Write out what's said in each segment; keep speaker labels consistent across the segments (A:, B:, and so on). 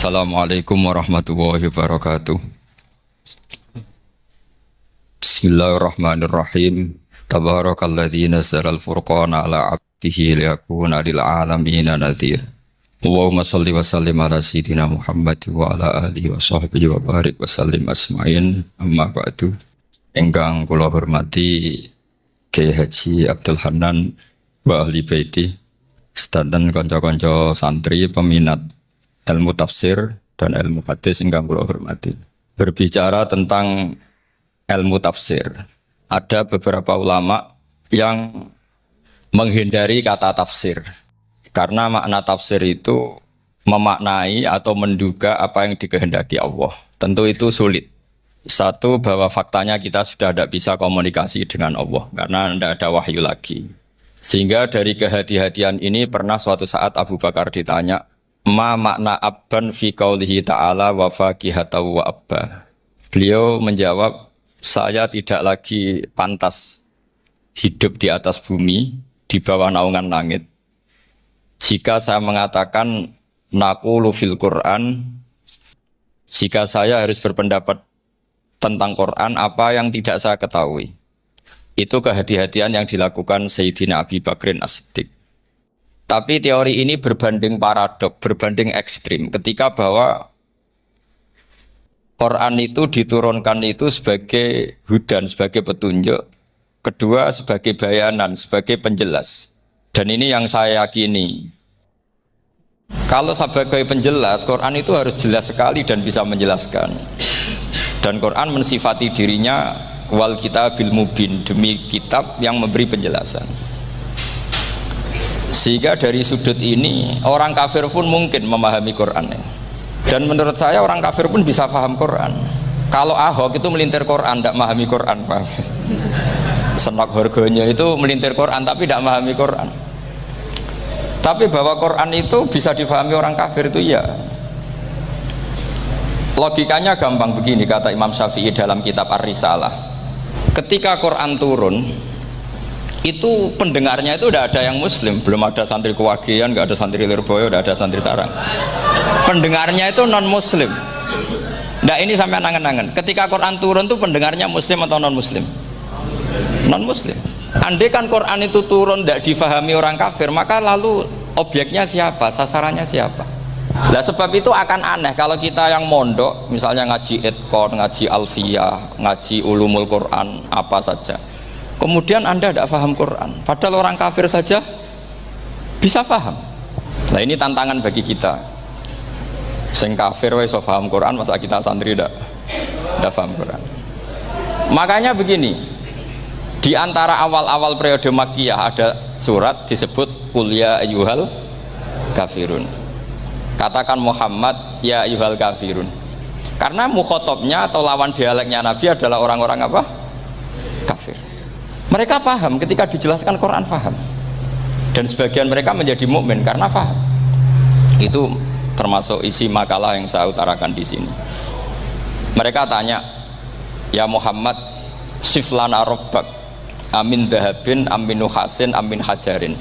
A: Assalamualaikum warahmatullahi wabarakatuh. Bismillahirrahmanirrahim. Tabarakalladzi nazzala al-furqana ala 'abdihi liyakuna lil 'alamin nadhir. Allahumma shalli wa sallim ala sayyidina Muhammad wa ala alihi wa sahbihi wa barik wa sallim asma'in. Amma ba'du. Ingkang kula hormati Kiai Haji Abdul Hanan wa ahli baiti, sedanten kanca-kanca santri peminat ilmu tafsir dan ilmu hadis ingkang kula hormati. Berbicara tentang ilmu tafsir, ada beberapa ulama yang menghindari kata tafsir karena makna tafsir itu memaknai atau menduga apa yang dikehendaki Allah. Tentu itu sulit. Satu, bahwa faktanya kita sudah tidak bisa komunikasi dengan Allah karena tidak ada wahyu lagi. Sehingga dari kehati-hatian ini pernah suatu saat Abu Bakar ditanya, ma makna abban fi qaulihi ta'ala wa fakihatahu wa abba. Beliau menjawab, saya tidak lagi pantas hidup di atas bumi, di bawah naungan langit, jika saya mengatakan naqulu fil Qur'an, jika saya harus berpendapat tentang Quran apa yang tidak saya ketahui. Itu kehati-hatian yang dilakukan Sayyidina Abi Bakrin As-Siddiq. Tapi teori ini berbanding paradok, berbanding ekstrim. Ketika bahwa Quran itu diturunkan itu sebagai hudan, sebagai petunjuk. Kedua, sebagai bayanan, sebagai penjelas. Dan ini yang saya yakini. Kalau sebagai penjelas, Quran itu harus jelas sekali dan bisa menjelaskan. Dan Quran mensifati dirinya wal kitabil mubin, demi kitab yang memberi penjelasan. Sehingga dari sudut ini orang kafir pun mungkin memahami Quran. Dan menurut saya orang kafir pun bisa paham Quran. Kalau Ahok itu melintir Quran, tidak memahami Quran, paham? Senok harganya itu melintir Quran tapi tidak memahami Quran. Tapi bahwa Quran itu bisa difahami orang kafir itu ya. Logikanya gampang begini, kata Imam Syafi'i dalam kitab Ar-Risalah. Ketika Quran turun, itu pendengarnya itu tidak ada yang muslim, belum ada santri Kewagian, nggak ada santri Lirboyo, tidak ada santri Sarang. Pendengarnya itu non muslim. Nah ini sampai angen-angen. Ketika Quran turun tuh pendengarnya muslim atau non muslim? Non muslim. Andai kan Quran itu turun tidak difahami orang kafir, maka lalu objeknya siapa, sasarannya siapa? Nah sebab itu akan aneh kalau kita yang mondok, misalnya ngaji Edkon, ngaji Alfiyah, ngaji Ulumul Quran, apa saja. Kemudian Anda tidak paham Quran, padahal orang kafir saja bisa paham. Nah ini tantangan bagi kita. Sing kafir wis paham Quran, masa kita santri tidak paham Quran. Makanya begini, di antara awal-awal periode Makkiyah ada surat disebut Qul ya ayyuhal kafirun. Katakan Muhammad ya ayyuhal kafirun. Karena mukhotabnya atau lawan dialeknya Nabi adalah orang-orang apa? Kafir. Mereka paham ketika dijelaskan Quran, paham. Dan sebagian mereka menjadi mukmin karena paham. Itu termasuk isi makalah yang saya utarakan di sini. Mereka tanya, ya Muhammad, siflana robbak, amin dahabin, amin nuhasin, amin hajarin.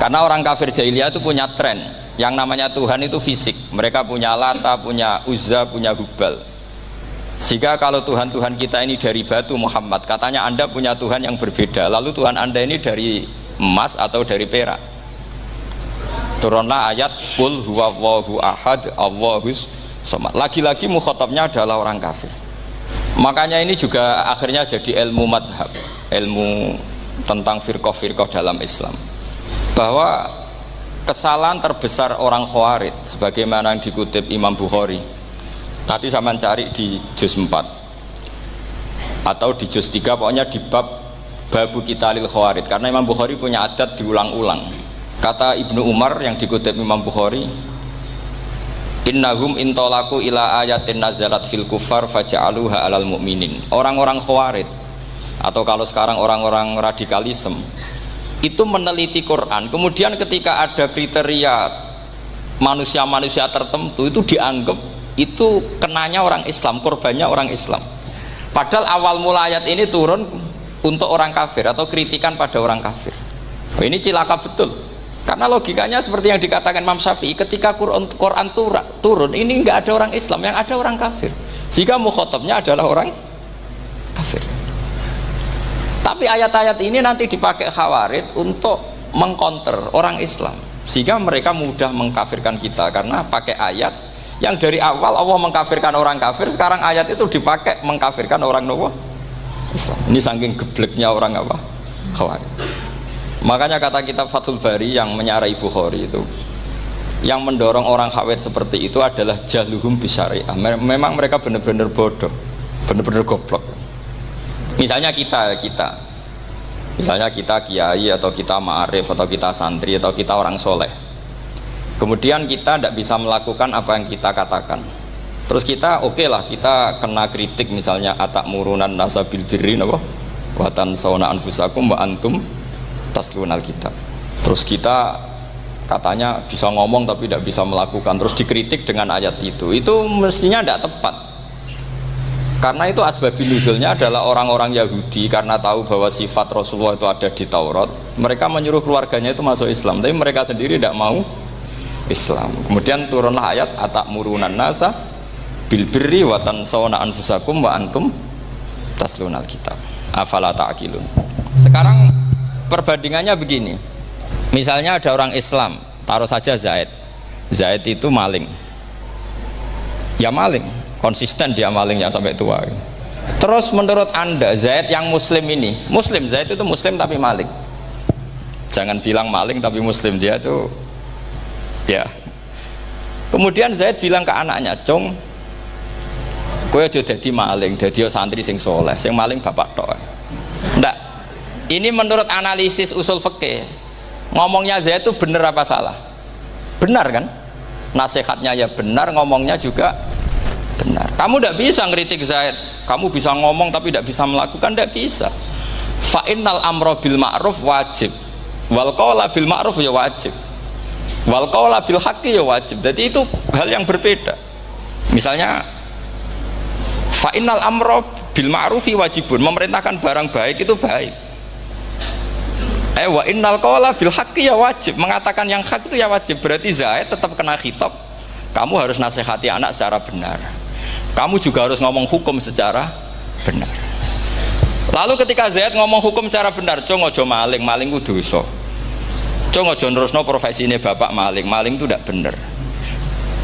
A: Karena orang kafir jahiliyah itu punya tren, yang namanya Tuhan itu fisik. Mereka punya Lata, punya Uzza, punya Hubal. Sehingga kalau Tuhan-Tuhan kita ini dari batu Muhammad, katanya Anda punya Tuhan yang berbeda. Lalu Tuhan Anda ini dari emas atau dari perak. Turunlah ayat Qul huwallahu ahad Allahus samad. Lagi-lagi mukhatabnya adalah orang kafir. Makanya ini juga akhirnya jadi ilmu madhab, ilmu tentang firqah-firqah dalam Islam. Bahwa kesalahan terbesar orang Khawarij sebagaimana yang dikutip Imam Bukhari, nanti saya mencari di juz 4 atau di juz 3, pokoknya di bab babu kitalil Khawarij, karena Imam Bukhari punya adat diulang-ulang. Kata Ibnu Umar yang dikutip Imam Bukhari, innahum intolaku ila ayatin nazalat fil kufar faja'aluha alal mu'minin. Orang-orang Khawarij atau kalau sekarang orang-orang radikalisme itu meneliti Quran, kemudian ketika ada kriteria manusia-manusia tertentu itu dianggap itu kenanya orang Islam, korbannya orang Islam. Padahal awal mula ayat ini turun untuk orang kafir atau kritikan pada orang kafir. Ini cilaka betul. Karena logikanya seperti yang dikatakan Imam Syafi'i, ketika Quran turun ini nggak ada orang Islam, yang ada orang kafir. Jika mukhatabnya adalah orang kafir. Tapi ayat-ayat ini nanti dipakai Khawarij untuk mengcounter orang Islam, sehingga mereka mudah mengkafirkan kita karena pakai ayat yang dari awal Allah mengkafirkan orang kafir, sekarang ayat itu dipakai mengkafirkan orang Islam. Ini saking gebleknya orang apa? Khawarij. Makanya kata kitab Fathul Bari yang menyarai Bukhari itu, yang mendorong orang Khawarij seperti itu adalah jahluhum bisyariah. Memang mereka benar-benar bodoh, benar-benar goblok. Misalnya kita kiai atau kita ma'arif atau kita santri atau kita orang soleh, kemudian kita tidak bisa melakukan apa yang kita katakan, terus kita lah kita kena kritik, misalnya atakmurunan nasa bil birri wa tansawna anfusakum wa antum taslunal kitab. Terus kita katanya bisa ngomong tapi tidak bisa melakukan, terus dikritik dengan ayat itu mestinya tidak tepat. Karena itu asbabun nuzulnya adalah orang-orang Yahudi karena tahu bahwa sifat Rasulullah itu ada di Taurat, mereka menyuruh keluarganya itu masuk Islam, tapi mereka sendiri tidak mau Islam. Kemudian turunlah ayat atakmurunan nasa bil birri wa tansawna anfusakum wa antum taslunal kitab afala ta'qilun. Sekarang perbandingannya begini, misalnya ada orang Islam, taruh saja Zaid itu maling, ya maling, konsisten dia maling yang sampai tua. Terus menurut anda Zaid yang muslim ini, Zaid itu muslim tapi maling, jangan bilang maling tapi muslim, dia tuh ya. Kemudian Zaid bilang ke anaknya, "Cung, kowe aja dadi maling, dadi santri sing soleh, sing maling bapak tok." Ndak. Ini menurut analisis usul fikih, ngomongnya Zaid itu benar apa salah? Benar kan? Nasihatnya ya benar, ngomongnya juga benar. Kamu tidak bisa ngeritik Zaid, kamu bisa ngomong tapi tidak bisa melakukan, tidak bisa. Fa innal amra bil ma'ruf wajib, wal qawla bil ma'ruf ya wajib, wal qawla bil haqqi ya wajib. Jadi itu hal yang berbeda. Misalnya fa innal amra bil ma'rufi wajibun, memerintahkan barang baik itu baik. Wa innal qawla bil haqqi ya wajib, mengatakan yang hak itu ya wajib. Berarti Zaid tetap kena khitab, kamu harus nasihati anak secara benar, kamu juga harus ngomong hukum secara benar. Lalu ketika Zaid ngomong hukum secara benar, cung ojo maling, maling itu dosa, cung ojo nerusno profesi ini bapak maling itu tidak benar.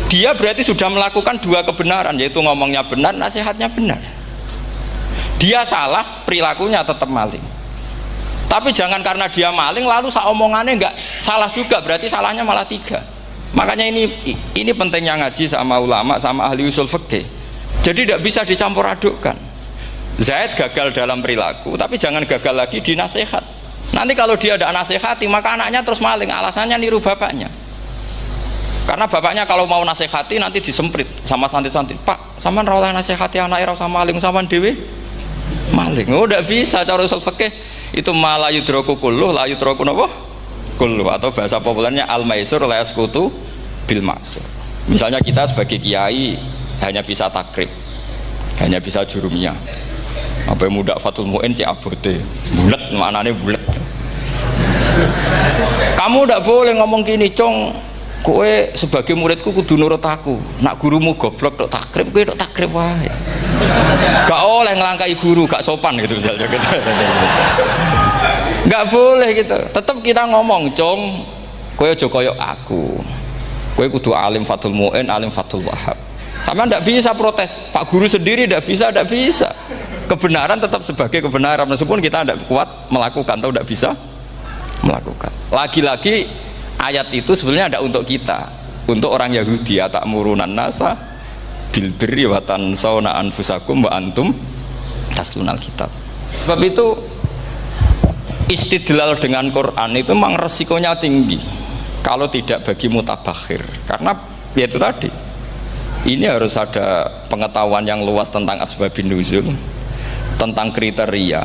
A: Dia berarti sudah melakukan dua kebenaran, yaitu ngomongnya benar, nasihatnya benar. Dia salah, perilakunya tetap maling. Tapi jangan karena dia maling lalu omongannya enggak salah juga, berarti salahnya malah tiga. Makanya ini pentingnya ngaji sama ulama, sama ahli usul fikih. Jadi tidak bisa dicampur adukkan. Zaid gagal dalam perilaku, tapi jangan gagal lagi di nasihat. Nanti kalau dia tidak nasihati, maka anaknya terus maling, alasannya niru bapaknya. Karena bapaknya kalau mau nasihati nanti disemprit sama santri-santri, "Pak, sampean ra oleh nasihati anake ra usah maling, sampean dhewe maling." Oh, tidak bisa cara usul fikih. Itu malah yudroku kulluh la yudroku napa kulluh, atau bahasa populernya al maisur la yaskutu bil maksur. Misalnya kita sebagai kiai hanya bisa takrib, hanya bisa jurumiyah, apa muda fatul muin cek abote bulet, maknanya bulet. Kamu tidak boleh ngomong gini, "Cung, kowe sebagai muridku kudu nurut aku, nak gurumu goblok tok takrib, kowe tok takrib wae." Gak oleh ngelangkai guru, gak sopan gitu misalnya gitu. Gak boleh gitu. Tetap kita ngomong, "Cung, kowe aja koyok aku, kowe kudu alim fatul muin, alim fatul wahab." Sama ndak bisa protes, Pak Guru sendiri ndak bisa. Kebenaran tetap sebagai kebenaran meskipun kita ndak kuat melakukan atau ndak bisa melakukan. Lagi-lagi ayat itu sebenarnya ada untuk kita, untuk orang Yahudi, atakmurunan nasa bil birri wa tansawna anfusakum wa antum taslunal kitab. Sebab itu istidlal dengan Quran itu memang resikonya tinggi kalau tidak bagi mutabakhir, karena ya itu tadi, ini harus ada pengetahuan yang luas tentang asbabun nuzul, tentang kriteria.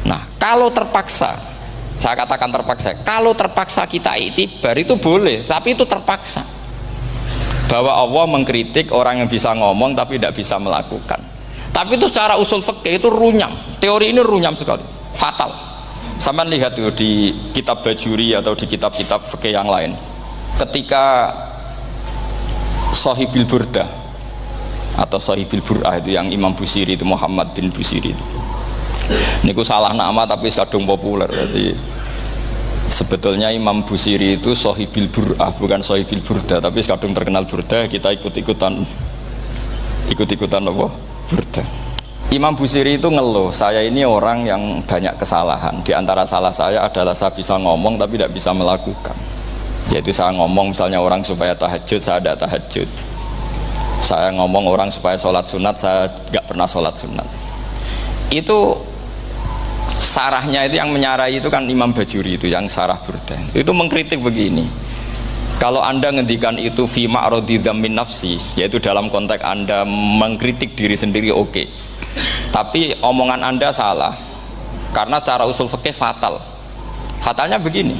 A: Nah, kalau terpaksa, saya katakan terpaksa, kalau terpaksa kita itibar itu boleh, tapi itu terpaksa. Bahwa Allah mengkritik orang yang bisa ngomong tapi tidak bisa melakukan. Tapi itu secara usul fikih itu runyam, teori ini runyam sekali, fatal. Sampean lihat tuh di kitab Bajuri atau di kitab-kitab fikih yang lain. Ketika Shahibil Burdah atau Shahibil Bur'ah itu yang Imam Busiri itu, Muhammad bin Busiri itu. Niku salah nama tapi kadung populer. Jadi sebetulnya Imam Busiri itu Shahibil Bur'ah, bukan Shahibil Burdah, tapi kadung terkenal Burdah, kita ikut-ikutan apa? Burdah. Imam Busiri itu ngeluh, saya ini orang yang banyak kesalahan. Di antara salah saya adalah saya bisa ngomong tapi tidak bisa melakukan. Yaitu saya ngomong misalnya orang supaya tahajud, saya tidak tahajud. Saya ngomong orang supaya sholat sunat, saya nggak pernah sholat sunat. Itu sarahnya itu yang menyarai itu kan Imam Bajuri itu yang sarah Burdah. Itu mengkritik begini. Kalau Anda ngendikan itu fi ma'radi dzammin nafsi, yaitu dalam konteks Anda mengkritik diri sendiri, oke. Tapi omongan Anda salah karena secara usul fikih fatal. Fatalnya begini,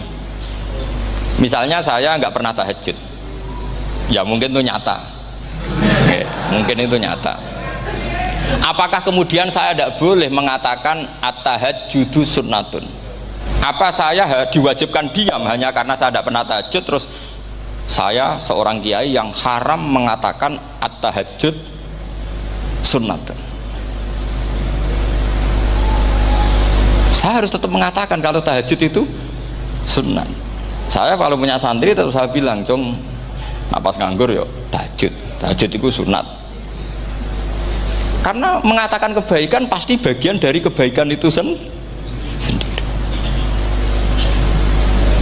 A: misalnya saya nggak pernah tahajud, ya mungkin itu nyata. Oke, mungkin itu nyata. Apakah kemudian saya tidak boleh mengatakan at-tahajjudu sunnatun? Apa saya diwajibkan diam hanya karena saya tidak pernah tahajud, terus saya seorang kiai yang haram mengatakan at-tahajjud sunnatun? Saya harus tetap mengatakan kalau tahajud itu sunnah. Saya kalau punya santri tetap saya bilang, "Cung, napas nganggur yo tahajud. Tahajud itu sunat." Karena mengatakan kebaikan pasti bagian dari kebaikan itu sendiri.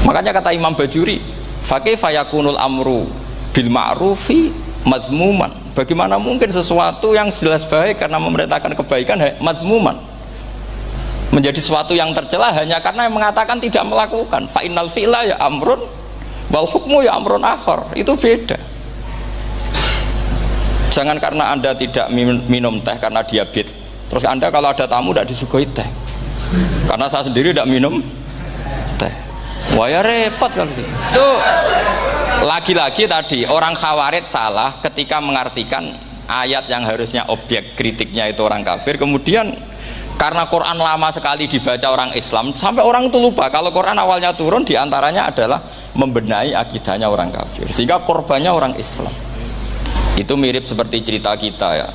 A: Makanya kata Imam Bajuri, "Fakaifa yakunul amru bil ma'rufi mazmuman." Bagaimana mungkin sesuatu yang jelas baik karena memerintahkan kebaikan mazmuman menjadi sesuatu yang tercela hanya karena yang mengatakan tidak melakukan. Fa innal fi'la ya amrun wal hukmu ya amrun akhar. Itu beda. Jangan karena Anda tidak minum teh karena diabetes, terus Anda kalau ada tamu tidak disuguhi teh. Karena saya sendiri tidak minum teh. Wah ya repot kalau gitu. Itu lagi-lagi tadi orang Khawarij salah ketika mengartikan ayat yang harusnya objek kritiknya itu orang kafir, kemudian karena Quran lama sekali dibaca orang Islam sampai orang itu lupa kalau Quran awalnya turun diantaranya adalah membenahi akidahnya orang kafir, sehingga korbannya orang Islam. Itu mirip seperti cerita kita ya,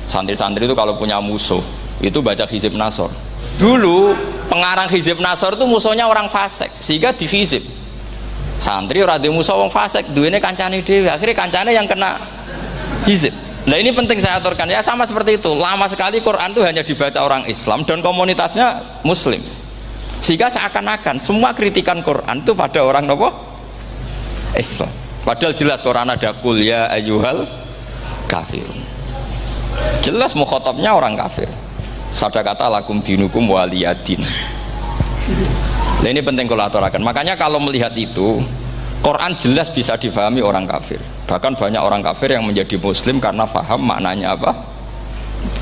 A: santri-santri itu kalau punya musuh itu baca Hizib Nasor. Dulu pengarang Hizib Nasor itu musuhnya orang fasik, sehingga dihizib. Santri ora duwe musuh wong fasik, duwene kancane dhewe, akhirnya kancane yang kena hizib. Nah ini penting saya aturkan ya, sama seperti itu. Lama sekali Quran itu hanya dibaca orang Islam dan komunitasnya Muslim, sehingga seakan-akan semua kritikan Quran itu pada orang nopo Islam. Padahal jelas Quran ada kul ya ayyuhal kafirun. Jelas mukhatabnya orang kafir. Sadaqata lakum dinukum waliyadin. Nah ini penting kalau aturakan. Makanya kalau melihat itu, Quran jelas bisa difahami orang kafir. Bahkan banyak orang kafir yang menjadi muslim karena faham maknanya apa?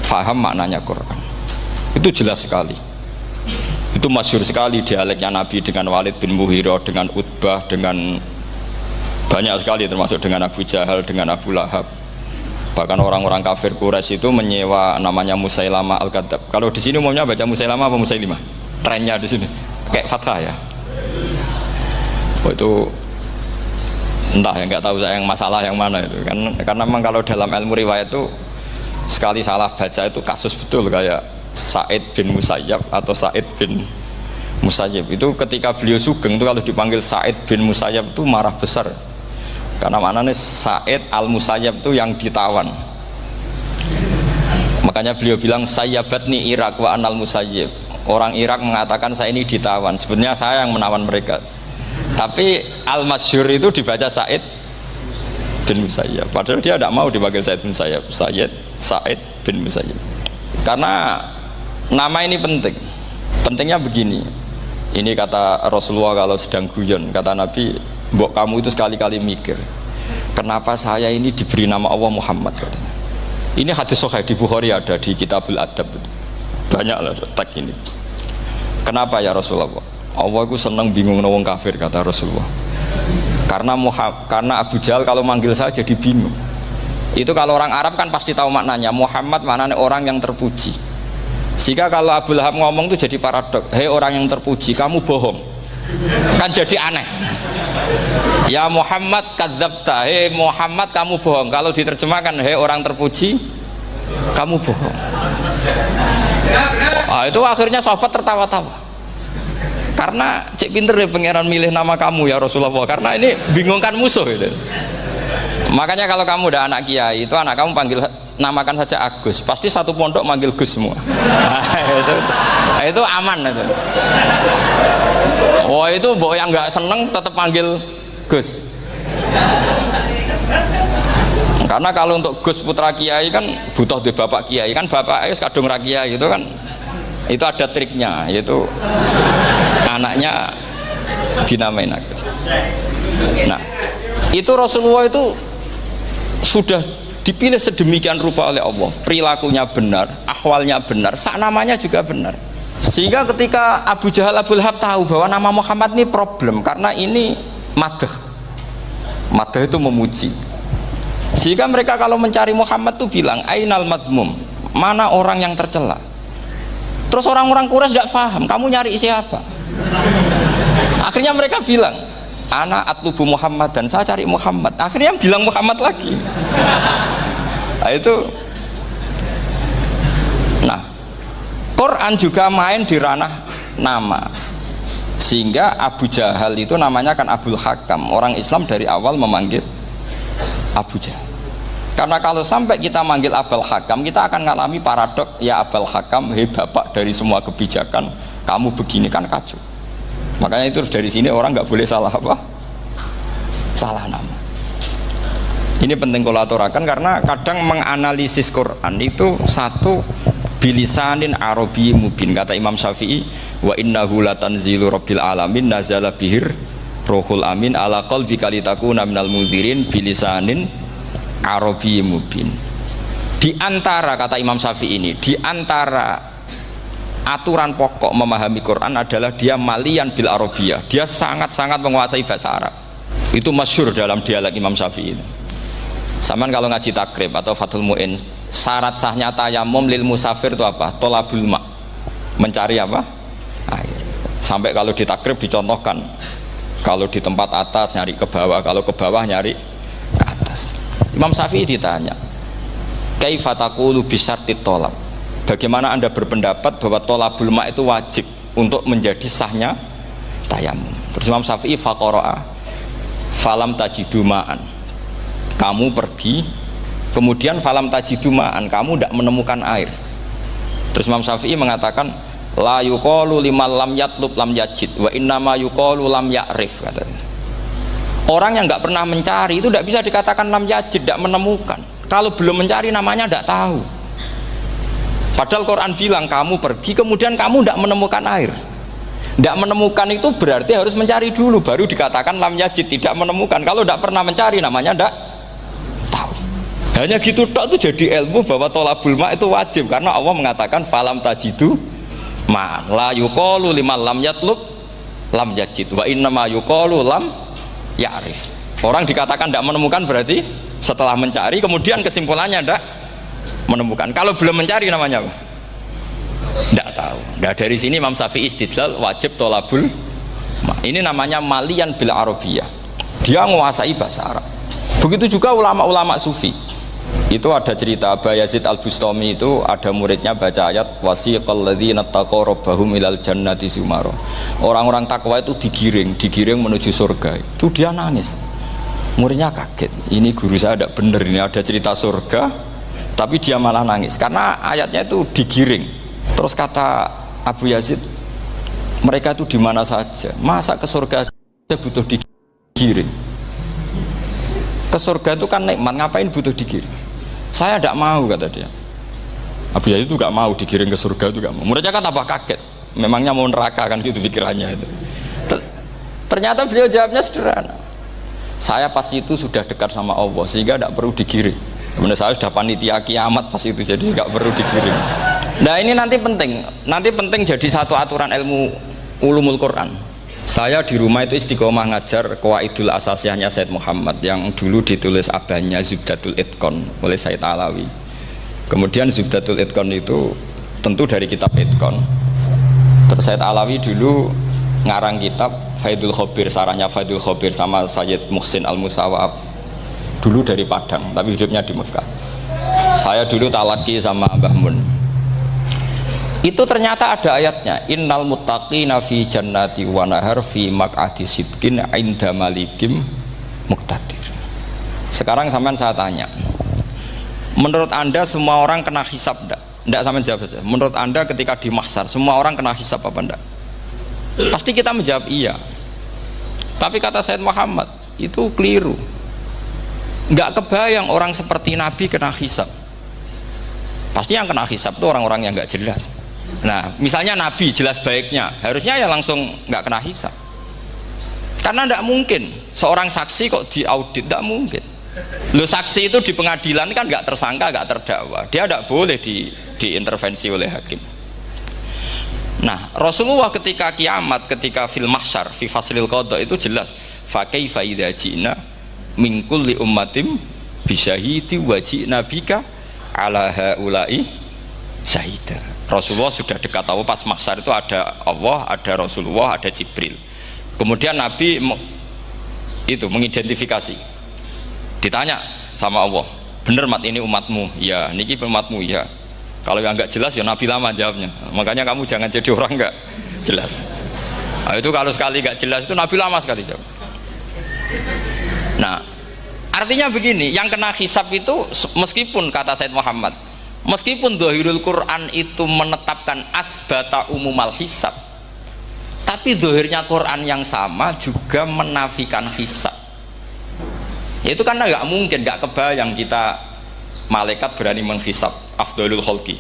A: Faham maknanya Quran. Itu jelas sekali. Itu masyhur sekali dialeknya Nabi dengan Walid bin Mughirah, dengan Utbah, dengan banyak sekali, termasuk dengan Abu Jahal, dengan Abu Lahab. Bahkan orang-orang kafir Quraisy itu menyewa namanya Musailamah Al-Kadzab. Kalau di sini umumnya baca Musailamah apa Musailimah? Trennya di sini kayak fathah ya. Oh itu entah ya, nggak tahu saya yang masalah yang mana itu kan, karena memang kalau dalam ilmu riwayat itu sekali salah baca itu kasus betul, kayak Sa'id bin Musayyab atau Sa'id bin Musayyib itu ketika beliau sugeng itu kalau dipanggil Sa'id bin Musayyab itu marah besar, karena maknanya Sa'id al-Musayyab itu yang ditawan. Makanya beliau bilang sayyabatni Irak wa anal Musayyib. Orang Irak mengatakan saya ini ditawan, sebenarnya saya yang menawan mereka. Tapi al-masyhur itu dibaca Sa'id bin Musayyab, padahal dia tidak mau dipanggil Sa'id bin Musayyab, Sa'id bin Musayyab. Karena nama ini penting. Pentingnya begini, ini kata Rasulullah kalau sedang guyon, kata Nabi, mbok kamu itu sekali-kali mikir kenapa saya ini diberi nama Allah Muhammad, katanya. Ini hadis sahih di Bukhari, ada di Kitabul Adab, banyak lah tag ini. Kenapa ya Rasulullah? Allah itu senang bingung wong kafir, kata Rasulullah. Karena Abu Jahal kalau manggil saya jadi bingung. Itu kalau orang Arab kan pasti tahu maknanya. Muhammad maknanya orang yang terpuji. Sehingga kalau Abu Lahab ngomong itu jadi paradok. Hei orang yang terpuji, kamu bohong. Kan jadi aneh. Ya Muhammad kadzabta, hei Muhammad kamu bohong. Kalau diterjemahkan, hei orang terpuji, kamu bohong. Itu akhirnya sahabat tertawa-tawa. Karena cek pinter deh pangeran milih nama kamu ya Rasulullah. Karena ini bingungkan musuh gitu. Makanya kalau kamu udah anak kiai, itu anak kamu panggil namakan saja Agus, pasti satu pondok manggil Gus semua. Itu aman itu. Oh itu boh yang nggak seneng tetap panggil Gus. Karena kalau untuk Gus putra kiai kan butuh di bapak kiai, kan bapak kadung ra kiai itu kan, itu ada triknya, yaitu anaknya dinamain Agus. Nah itu Rasulullah itu sudah dipilih sedemikian rupa oleh Allah, perilakunya benar, ahwalnya benar, sak namanya juga benar. Sehingga ketika Abu Jahal, Abu Lahab tahu bahwa nama Muhammad ini problem, karena ini madah itu memuji. Sehingga mereka kalau mencari Muhammad tuh bilang ainal madmum, mana orang yang tercela. Terus orang-orang Quraisy tidak paham, kamu nyari siapa? Akhirnya mereka bilang ana atlubu Muhammad, dan saya cari Muhammad. Akhirnya bilang Muhammad lagi. Nah itu, nah Quran juga main di ranah nama. Sehingga Abu Jahal itu namanya kan Abul Hakam. Orang Islam dari awal memanggil Abu Jahal. Karena kalau sampai kita manggil Abul Hakam, kita akan mengalami paradok. Ya Abul Hakam, hei bapak dari semua kebijakan, kamu begini kan kacau. Makanya itu dari sini orang nggak boleh salah apa? Salah nama. Ini penting kalau aturakan, karena kadang menganalisis Quran itu satu bilisanin arabi mubin. Kata Imam Syafi'i, wa innahu latanzilu rabbil alamin nazala bihir rohul amin ala qalbika litakuna minal mudhirin bilisanin arabi mubin. Di antara, kata Imam Syafi'i ini, di antara aturan pokok memahami Quran adalah dia malian bil arabiyah, dia sangat-sangat menguasai bahasa Arab. Itu masyhur dalam dialog Imam Syafi'i. Saman kalau ngaji takrib atau Fathul Mu'in, syarat sahnya tayamum lil musafir itu apa? Tolabul ma', mencari apa? Air. Sampai kalau di takrib dicontohkan, kalau di tempat atas nyari ke bawah, kalau ke bawah nyari ke atas. Imam Syafi'i ditanya, kaifa taqulu bi syartit tolab, bagaimana Anda berpendapat bahwa tolabul ma' itu wajib untuk menjadi sahnya tayamum? Terus Imam Syafi'i faqara'a falam tajidu ma'an, kamu pergi kemudian falam tajidu ma'an, kamu tidak menemukan air. Terus Imam Syafi'i mengatakan la yuqalu liman lam yatlub lam yajid wa innama yuqalu lam ya'rif, katanya. Orang yang nggak pernah mencari itu tidak bisa dikatakan lam yajid, tidak menemukan. Kalau belum mencari namanya tidak tahu. Padahal Quran bilang kamu pergi kemudian kamu tidak menemukan air. Tidak menemukan itu berarti harus mencari dulu baru dikatakan lam yajid, tidak menemukan. Kalau tidak pernah mencari namanya tidak tahu. Hanya gitu tok itu jadi ilmu bahwa tolabul ma' itu wajib, karena Allah mengatakan falam tajidu ma la yuqalu liman lam yatlub lam yajid wa innama yuqalu lam ya'rif. Orang dikatakan tidak menemukan berarti setelah mencari kemudian kesimpulannya tidak menemukan. Kalau belum mencari namanya apa? Tidak tahu. Nah, dari sini Imam Syafi'i istidlal wajib tolabul ma'. Ini namanya malian bil arabiyah, dia menguasai bahasa Arab. Begitu juga ulama-ulama sufi. Itu ada cerita Aba Yazid Al-Bustami, itu ada muridnya baca ayat wasiqal ladzina taqaw rabbahum ilal jannati zumara. Orang-orang takwa itu digiring menuju surga. Itu dia nangis. Muridnya kaget. Ini guru saya tidak benar, ini ada cerita surga tapi dia malah nangis karena ayatnya itu digiring. Terus kata Abu Yazid, mereka itu di mana saja, masa ke surga aja butuh digiring? Ke surga itu kan nikmat, ngapain butuh digiring? Saya tidak mau, kata dia. Abu Yazid itu gak mau digiring ke surga, itu gak mau. Muridnya kan tambah kaget, memangnya mau neraka kan, gitu pikirannya itu. Ternyata beliau jawabnya sederhana, saya pas itu sudah dekat sama Allah sehingga tidak perlu digiring. Kemudian saya sudah panitia kiamat pas itu, jadi nggak perlu digiring. Nah ini nanti penting jadi satu aturan ilmu ulumul Quran. Saya di rumah itu istiqomah ngajar Qawaidul Asasiyahnya Said Muhammad yang dulu ditulis abahnya Zubdatul Itqan oleh Said Alawi. Kemudian Zubdatul Itqan itu tentu dari kitab Itqan. Terus Said Alawi dulu ngarang kitab Faidul Khobir, sarahnya Faidul Khobir sama Sayyid Muhsin Al-Musawab, dulu dari Padang tapi hidupnya di Mekah. Saya dulu talaki sama Mbah Mun. Itu ternyata ada ayatnya, innal muttaqina fi jannati wa nahar fi maq'adi sidqin 'inda malikim muqtadir. Sekarang sampean saya tanya, menurut Anda semua orang kena hisab enggak? Enggak, sampean jawab saja. Menurut Anda ketika di mahsyar semua orang kena hisab apa enggak? Pasti kita menjawab iya. Tapi kata Said Muhammad itu keliru. Enggak kebayang orang seperti Nabi kena hisab. Pasti yang kena hisab itu orang-orang yang enggak jelas. Nah, misalnya Nabi jelas baiknya, harusnya ya langsung nggak kena hisab. Karena tidak mungkin seorang saksi kok diaudit, tidak mungkin. Lo saksi itu di pengadilan kan nggak tersangka, nggak terdakwa, dia tidak boleh diintervensi oleh hakim. Nah, Rasulullah ketika kiamat, ketika fil mahsyar, fi faslil qada itu jelas. Fa kaifa idza ji'na min kulli ummatin bisyahidi wa ji'na bika ala haula'i syahida. Rasulullah sudah dekat Allah, pas mahsyar itu ada Allah, ada Rasulullah, ada Jibril. Kemudian Nabi itu mengidentifikasi, ditanya sama Allah, bener mat ini umatmu? Ya, niki umatmu ya. Kalau yang nggak jelas ya Nabi lama jawabnya. Makanya kamu jangan jadi orang nggak jelas. Nah, itu kalau sekali nggak jelas itu Nabi lama sekali jawab. Nah, artinya begini, yang kena hisab itu meskipun kata Said Muhammad, meskipun Dhahirul Quran itu menetapkan asbata umumal hisab, tapi zahirnya Quran yang sama juga menafikan hisab. Itu karena nggak mungkin, nggak kebayang kita malaikat berani menghisab afdalul khalqi.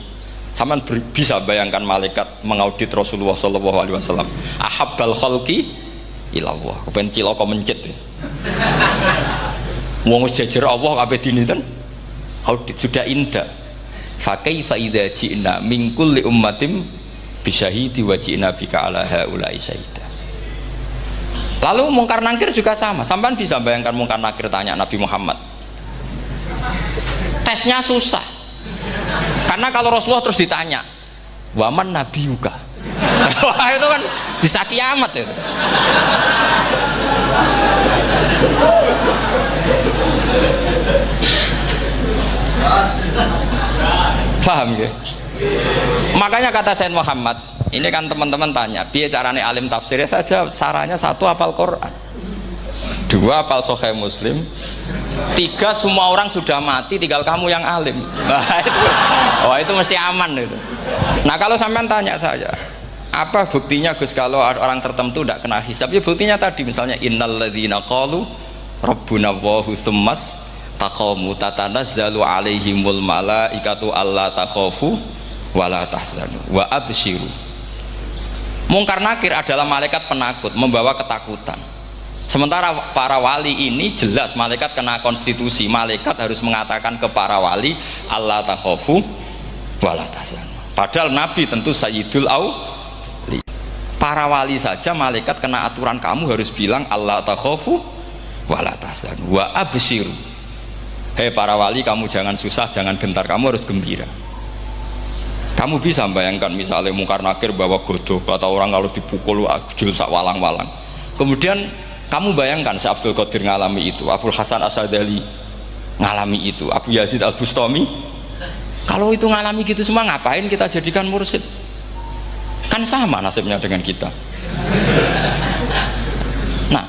A: Sama bisa bayangkan malaikat mengaudit Rasulullah SAW, ahabbal khalqi ilallah, kepen cilaka mencit ya. Wong jejer Allah kabeh dinten audit sudah indah. Fa kaifa idza ji'na min kulli ummatin bisyahidi wa ji'na bika ala haula'i syahida. Lalu mungkar nakir juga sama. Sampean bisa bayangkan mungkar nakir tanya Nabi Muhammad. Tesnya susah. Karena kalau Rasulullah terus ditanya, "Waman nabiyuka?" Wah, itu kan bisa kiamat itu. Paham ya? Makanya kata Said Muhammad, ini kan teman-teman tanya, biar caranya alim tafsirnya saja, sarannya satu hafal Quran, dua hafal Sahih Muslim, tiga semua orang sudah mati, tinggal kamu yang alim. Nah, itu mesti aman itu. Nah kalau sampean tanya saya, apa buktinya Gus kalau orang tertentu tidak kena hisab? Ya buktinya tadi, misalnya innalladzina qalu rabbuna Allahu tsummas taqamu tatanazzalu alaihimul malaikatu alla takhafu wala tahzanu wa absyiru. Mungkar nakir adalah malaikat penakut, membawa ketakutan. Sementara para wali ini jelas malaikat kena konstitusi, malaikat harus mengatakan ke para wali alla takhafu wala tahzanu. Padahal Nabi tentu sayyidul auli. Para wali saja malaikat kena aturan, kamu harus bilang alla takhafu wala tahzanu wa absyiru. Hei para wali, kamu jangan susah, jangan gentar, kamu harus gembira. Kamu bisa bayangkan misalnya mungkar nakir bawa godok atau orang kalau dipukul jul sak walang-walang. Kemudian kamu bayangkan si Abdul Qadir ngalami itu, Abdul Hasan Asadali ngalami itu, Abu Yazid Al Bustami. Kalau itu ngalami gitu semua, ngapain kita jadikan mursyid? Kan sama nasibnya dengan kita. Nah,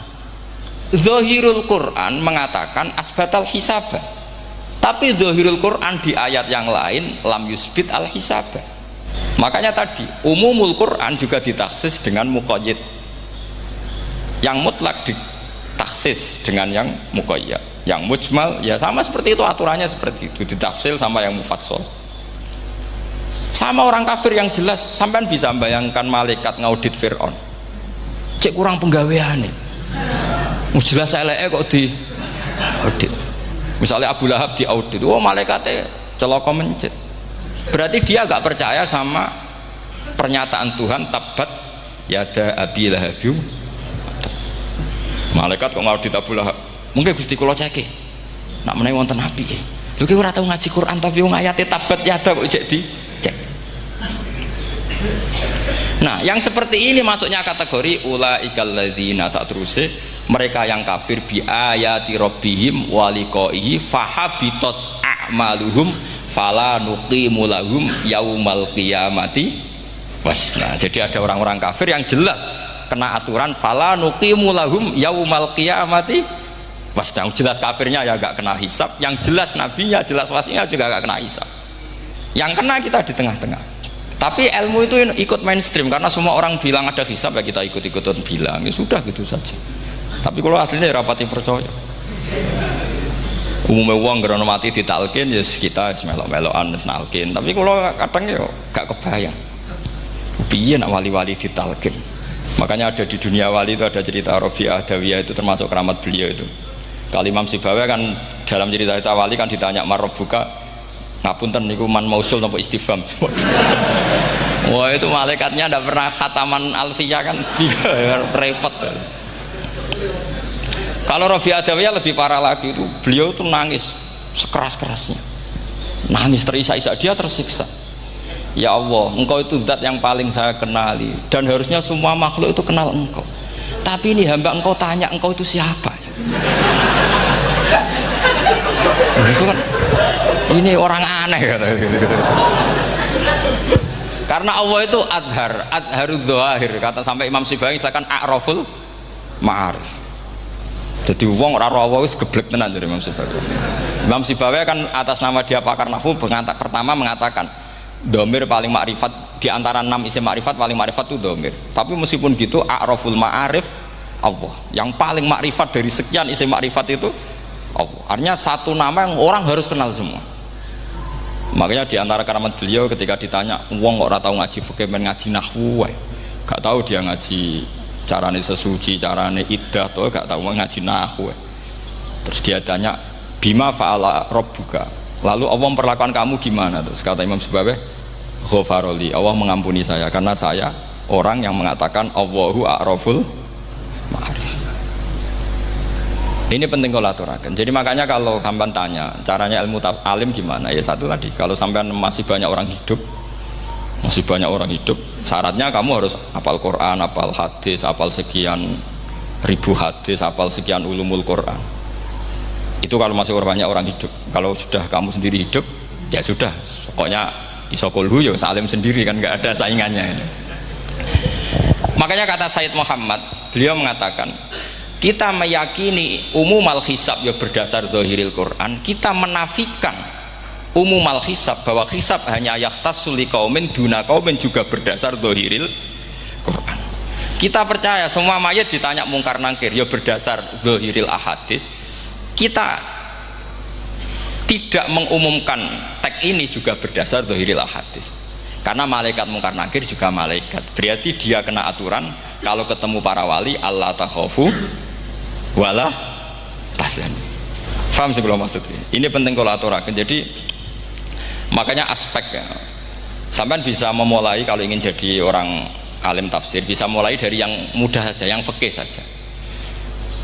A: Zahirul Quran mengatakan asbatal hisabah, tapi Zahirul Quran di ayat yang lain lam yusbit al hisabah. Makanya tadi umumul Quran juga ditaksis dengan muqayyid, yang mutlak ditaksis dengan yang muqayyad, yang mujmal ya sama seperti itu, aturannya seperti itu, ditafsil sama yang mufassal. Sama orang kafir yang jelas, sampean bisa bayangkan malaikat ngaudit Fir'aun, cek kurang penggawean nih, jelas eleke kok di audit. Misalnya Abu Lahab di audit, oh malaikatnya celaka mencit, berarti dia gak percaya sama pernyataan Tuhan tabat yada abi lahabiu. Malaikat kok ngaudit Abu Lahab, mungkin Gusti kula ceke nak menawi wonten api lho ki ora tau ngaji Quran tapi wong ayate tabat yada kok cek di cek. Nah, yang seperti ini masuknya kategori ulaikal ladzina, saat terusnya mereka yang kafir bi ayati rabbihim wa liqaihi fahabitos a'maluhum fala nuqimu lahum yaumal qiyamati wasna. Jadi ada orang-orang kafir yang jelas kena aturan fala nuqimu lahum yaumal qiyamati wasna. Jelas kafirnya ya gak kena hisab, yang jelas nabinya, jelas wasinya juga gak kena hisab. Yang kena kita di tengah-tengah. Tapi ilmu itu ikut mainstream karena semua orang bilang ada hisab, ya kita ikut-ikutan bilang, ya sudah gitu saja. Tapi kalau aslinya ya rapati percaya. Umumnya uang gerono mati ditalkin, ya kita melok-melokan nalkin. Tapi kalau kadang ya gak kebayang. Piye nak wali-wali ditalkin. Makanya ada di dunia wali itu ada cerita Rabi'ah Adawiyah, itu termasuk keramat beliau itu. Kalau Imam Sibawi kan dalam cerita wali kan ditanya marabbuka, ngapunten niku man mausul nopo istifham. Wah itu malaikatnya tidak pernah khataman alfiyah kan, repot. Kalau Rabi'ah Adawiyah lebih parah lagi, itu beliau tuh nangis sekeras-kerasnya, nangis terisak-isak, dia tersiksa. Ya Allah, engkau itu zat yang paling saya kenali dan harusnya semua makhluk itu kenal engkau, tapi ini hamba engkau tanya engkau itu siapa. Itu kan ini orang aneh kata gitu. Karena Allah itu adharud dzahir, kata sampai Imam Sibawi silakan a'raful ma'arif. Jadi wong ora ora wis geblek tenan dari Imam Sibawi. Imam Sibawi kan atas nama dia pakar nahwu pertama mengatakan domir paling makrifat di antara 6 isim makrifat, paling makrifat itu domir. Tapi meskipun gitu a'raful ma'arif Allah, yang paling makrifat dari sekian isim makrifat itu Allah. Artinya satu nama yang orang harus kenal semua. Makanya di antara keramat beliau ketika ditanya, wong kok ora tau ngaji fikih men ngaji nahwu wae. Gak tahu dia ngaji carane sesuci, carane iddah to, gak tahu ngaji nahwu. Terus dia tanya, "Bima fa'ala rabbuka?" Lalu Allah memperlakukan kamu gimana? Terus kata Imam Sibawi, "Ghafaroli, Allah mengampuni saya karena saya orang yang mengatakan Allahu a'raful ma'arif." Ini penting kalau aturakan. Jadi makanya kalau sampean tanya caranya ilmu alim gimana, ya satu tadi, kalau sampean masih banyak orang hidup, syaratnya kamu harus hafal Quran, hafal hadis, hafal sekian ribu hadis, hafal sekian ulumul Quran. Itu kalau masih banyak orang hidup. Kalau sudah kamu sendiri hidup, ya sudah, pokoknya isokulhu ya salim sendiri kan, nggak ada saingannya ini. Makanya kata Sayyid Muhammad, beliau mengatakan, kita meyakini umum al-hisab ya berdasar zahiril Quran, kita menafikan umum al-hisab bahwa hisab hanya yahtassul liqaumin duna qaumin juga berdasar zahiril Quran. Kita percaya semua mayat ditanya mungkar nangkir ya berdasar zahiril ahadis. Kita tidak mengumumkan teks ini juga berdasar zahiril ahadis. Karena malaikat mungkar nangkir juga malaikat. Berarti dia kena aturan kalau ketemu para wali Allah takhafu wala tahzan. Paham sih kalau maksudnya? Ini penting kalau aturakan. Jadi makanya aspek ya, sampean bisa memulai kalau ingin jadi orang alim tafsir, bisa mulai dari yang mudah saja, yang fikih saja.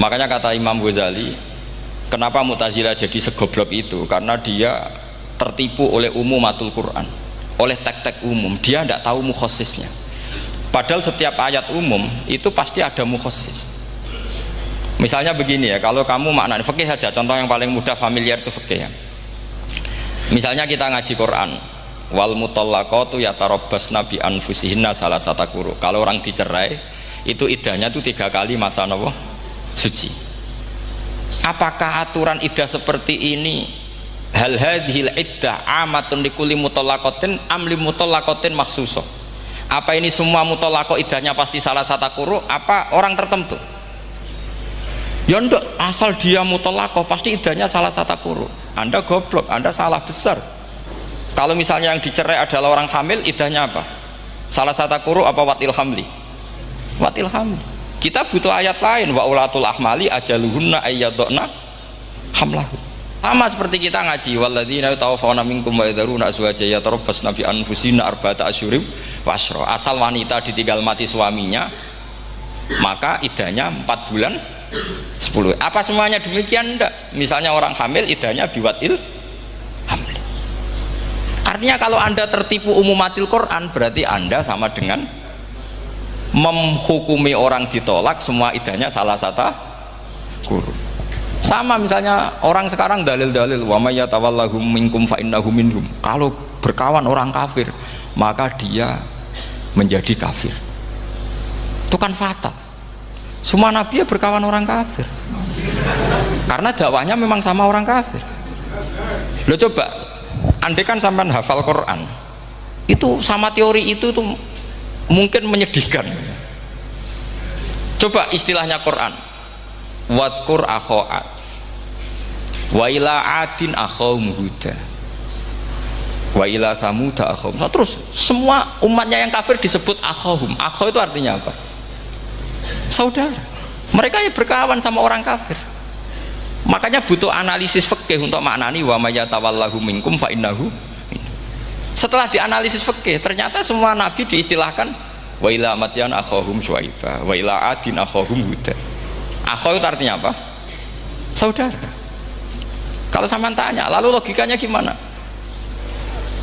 A: Makanya kata Imam Ghazali, kenapa Mu'tazilah jadi segoblok itu? Karena dia tertipu oleh umumatul Quran, oleh teks-teks umum. Dia tidak tahu mukhasisnya. Padahal setiap ayat umum itu pasti ada mukhassis. Misalnya begini ya, kalau kamu maknanya fikih saja, contoh yang paling mudah familiar itu fikih ya. Misalnya kita ngaji Quran, wal mutallaqatu yatarabbasna bi anfusihinna salasata quru. Kalau orang dicerai, itu iddahnya itu 3 kali masa napa? Suci. Apakah aturan iddah seperti ini hal hadhil iddah amatun likulli mutallaqatin am li mutallaqatin makhsusah? Apa ini semua mutallaqah iddahnya pasti salasata quru, apa orang tertentu? Ya enggak, asal dia mutallaqah pasti iddahnya salah satu quru. Anda goblok, Anda salah besar. Kalau misalnya yang dicerai adalah orang hamil, iddahnya apa? Salah satu quru apa watil hamli? Watil hamli. Kita butuh ayat lain, wa ulatul ahmali ajaluhunna ayyadna hamlahu. Sama seperti kita ngaji walladzina tawaffawna minkum wa yadharuna azwaja yatarabbasna bi anfusina arba'ata asyhurin wa asyra. Asal wanita ditinggal mati suaminya, maka iddahnya 4 bulan 10. Apa semuanya demikian? Enggak. Misalnya orang hamil iddahnya biwatil hamil. Artinya kalau Anda tertipu umumatil Quran, berarti Anda sama dengan menghukumi orang ditolak semua idahnya salah satu guru. Sama misalnya orang sekarang dalil-dalil wa may yatawallahum minkum fa innahu minhum. Kalau berkawan orang kafir maka dia menjadi kafir. Itu kan fatal. Semua nabi ya berkawan orang kafir. Karena dakwahnya memang sama orang kafir. Lo coba, andai kan sampean hafal Quran, itu sama teori itu tuh mungkin menyedihkan. Coba istilahnya Quran, wadhkur akho'at wa ila adin akhawum huda wa ila samuda akhawum. Terus semua umatnya yang kafir disebut akhawum. Akhaw itu artinya apa? Saudara. Mereka ya berkawan sama orang kafir. Makanya butuh analisis fikih untuk maknani wa may yatawallahu minkum fa innahu. Setelah dianalisis fikih, ternyata semua nabi diistilahkan wa ila madyan akhahum syuaiba wa ila adin akhahum huda. Akhaw itu artinya apa? Saudara. Kalau sampean tanya, lalu logikanya gimana?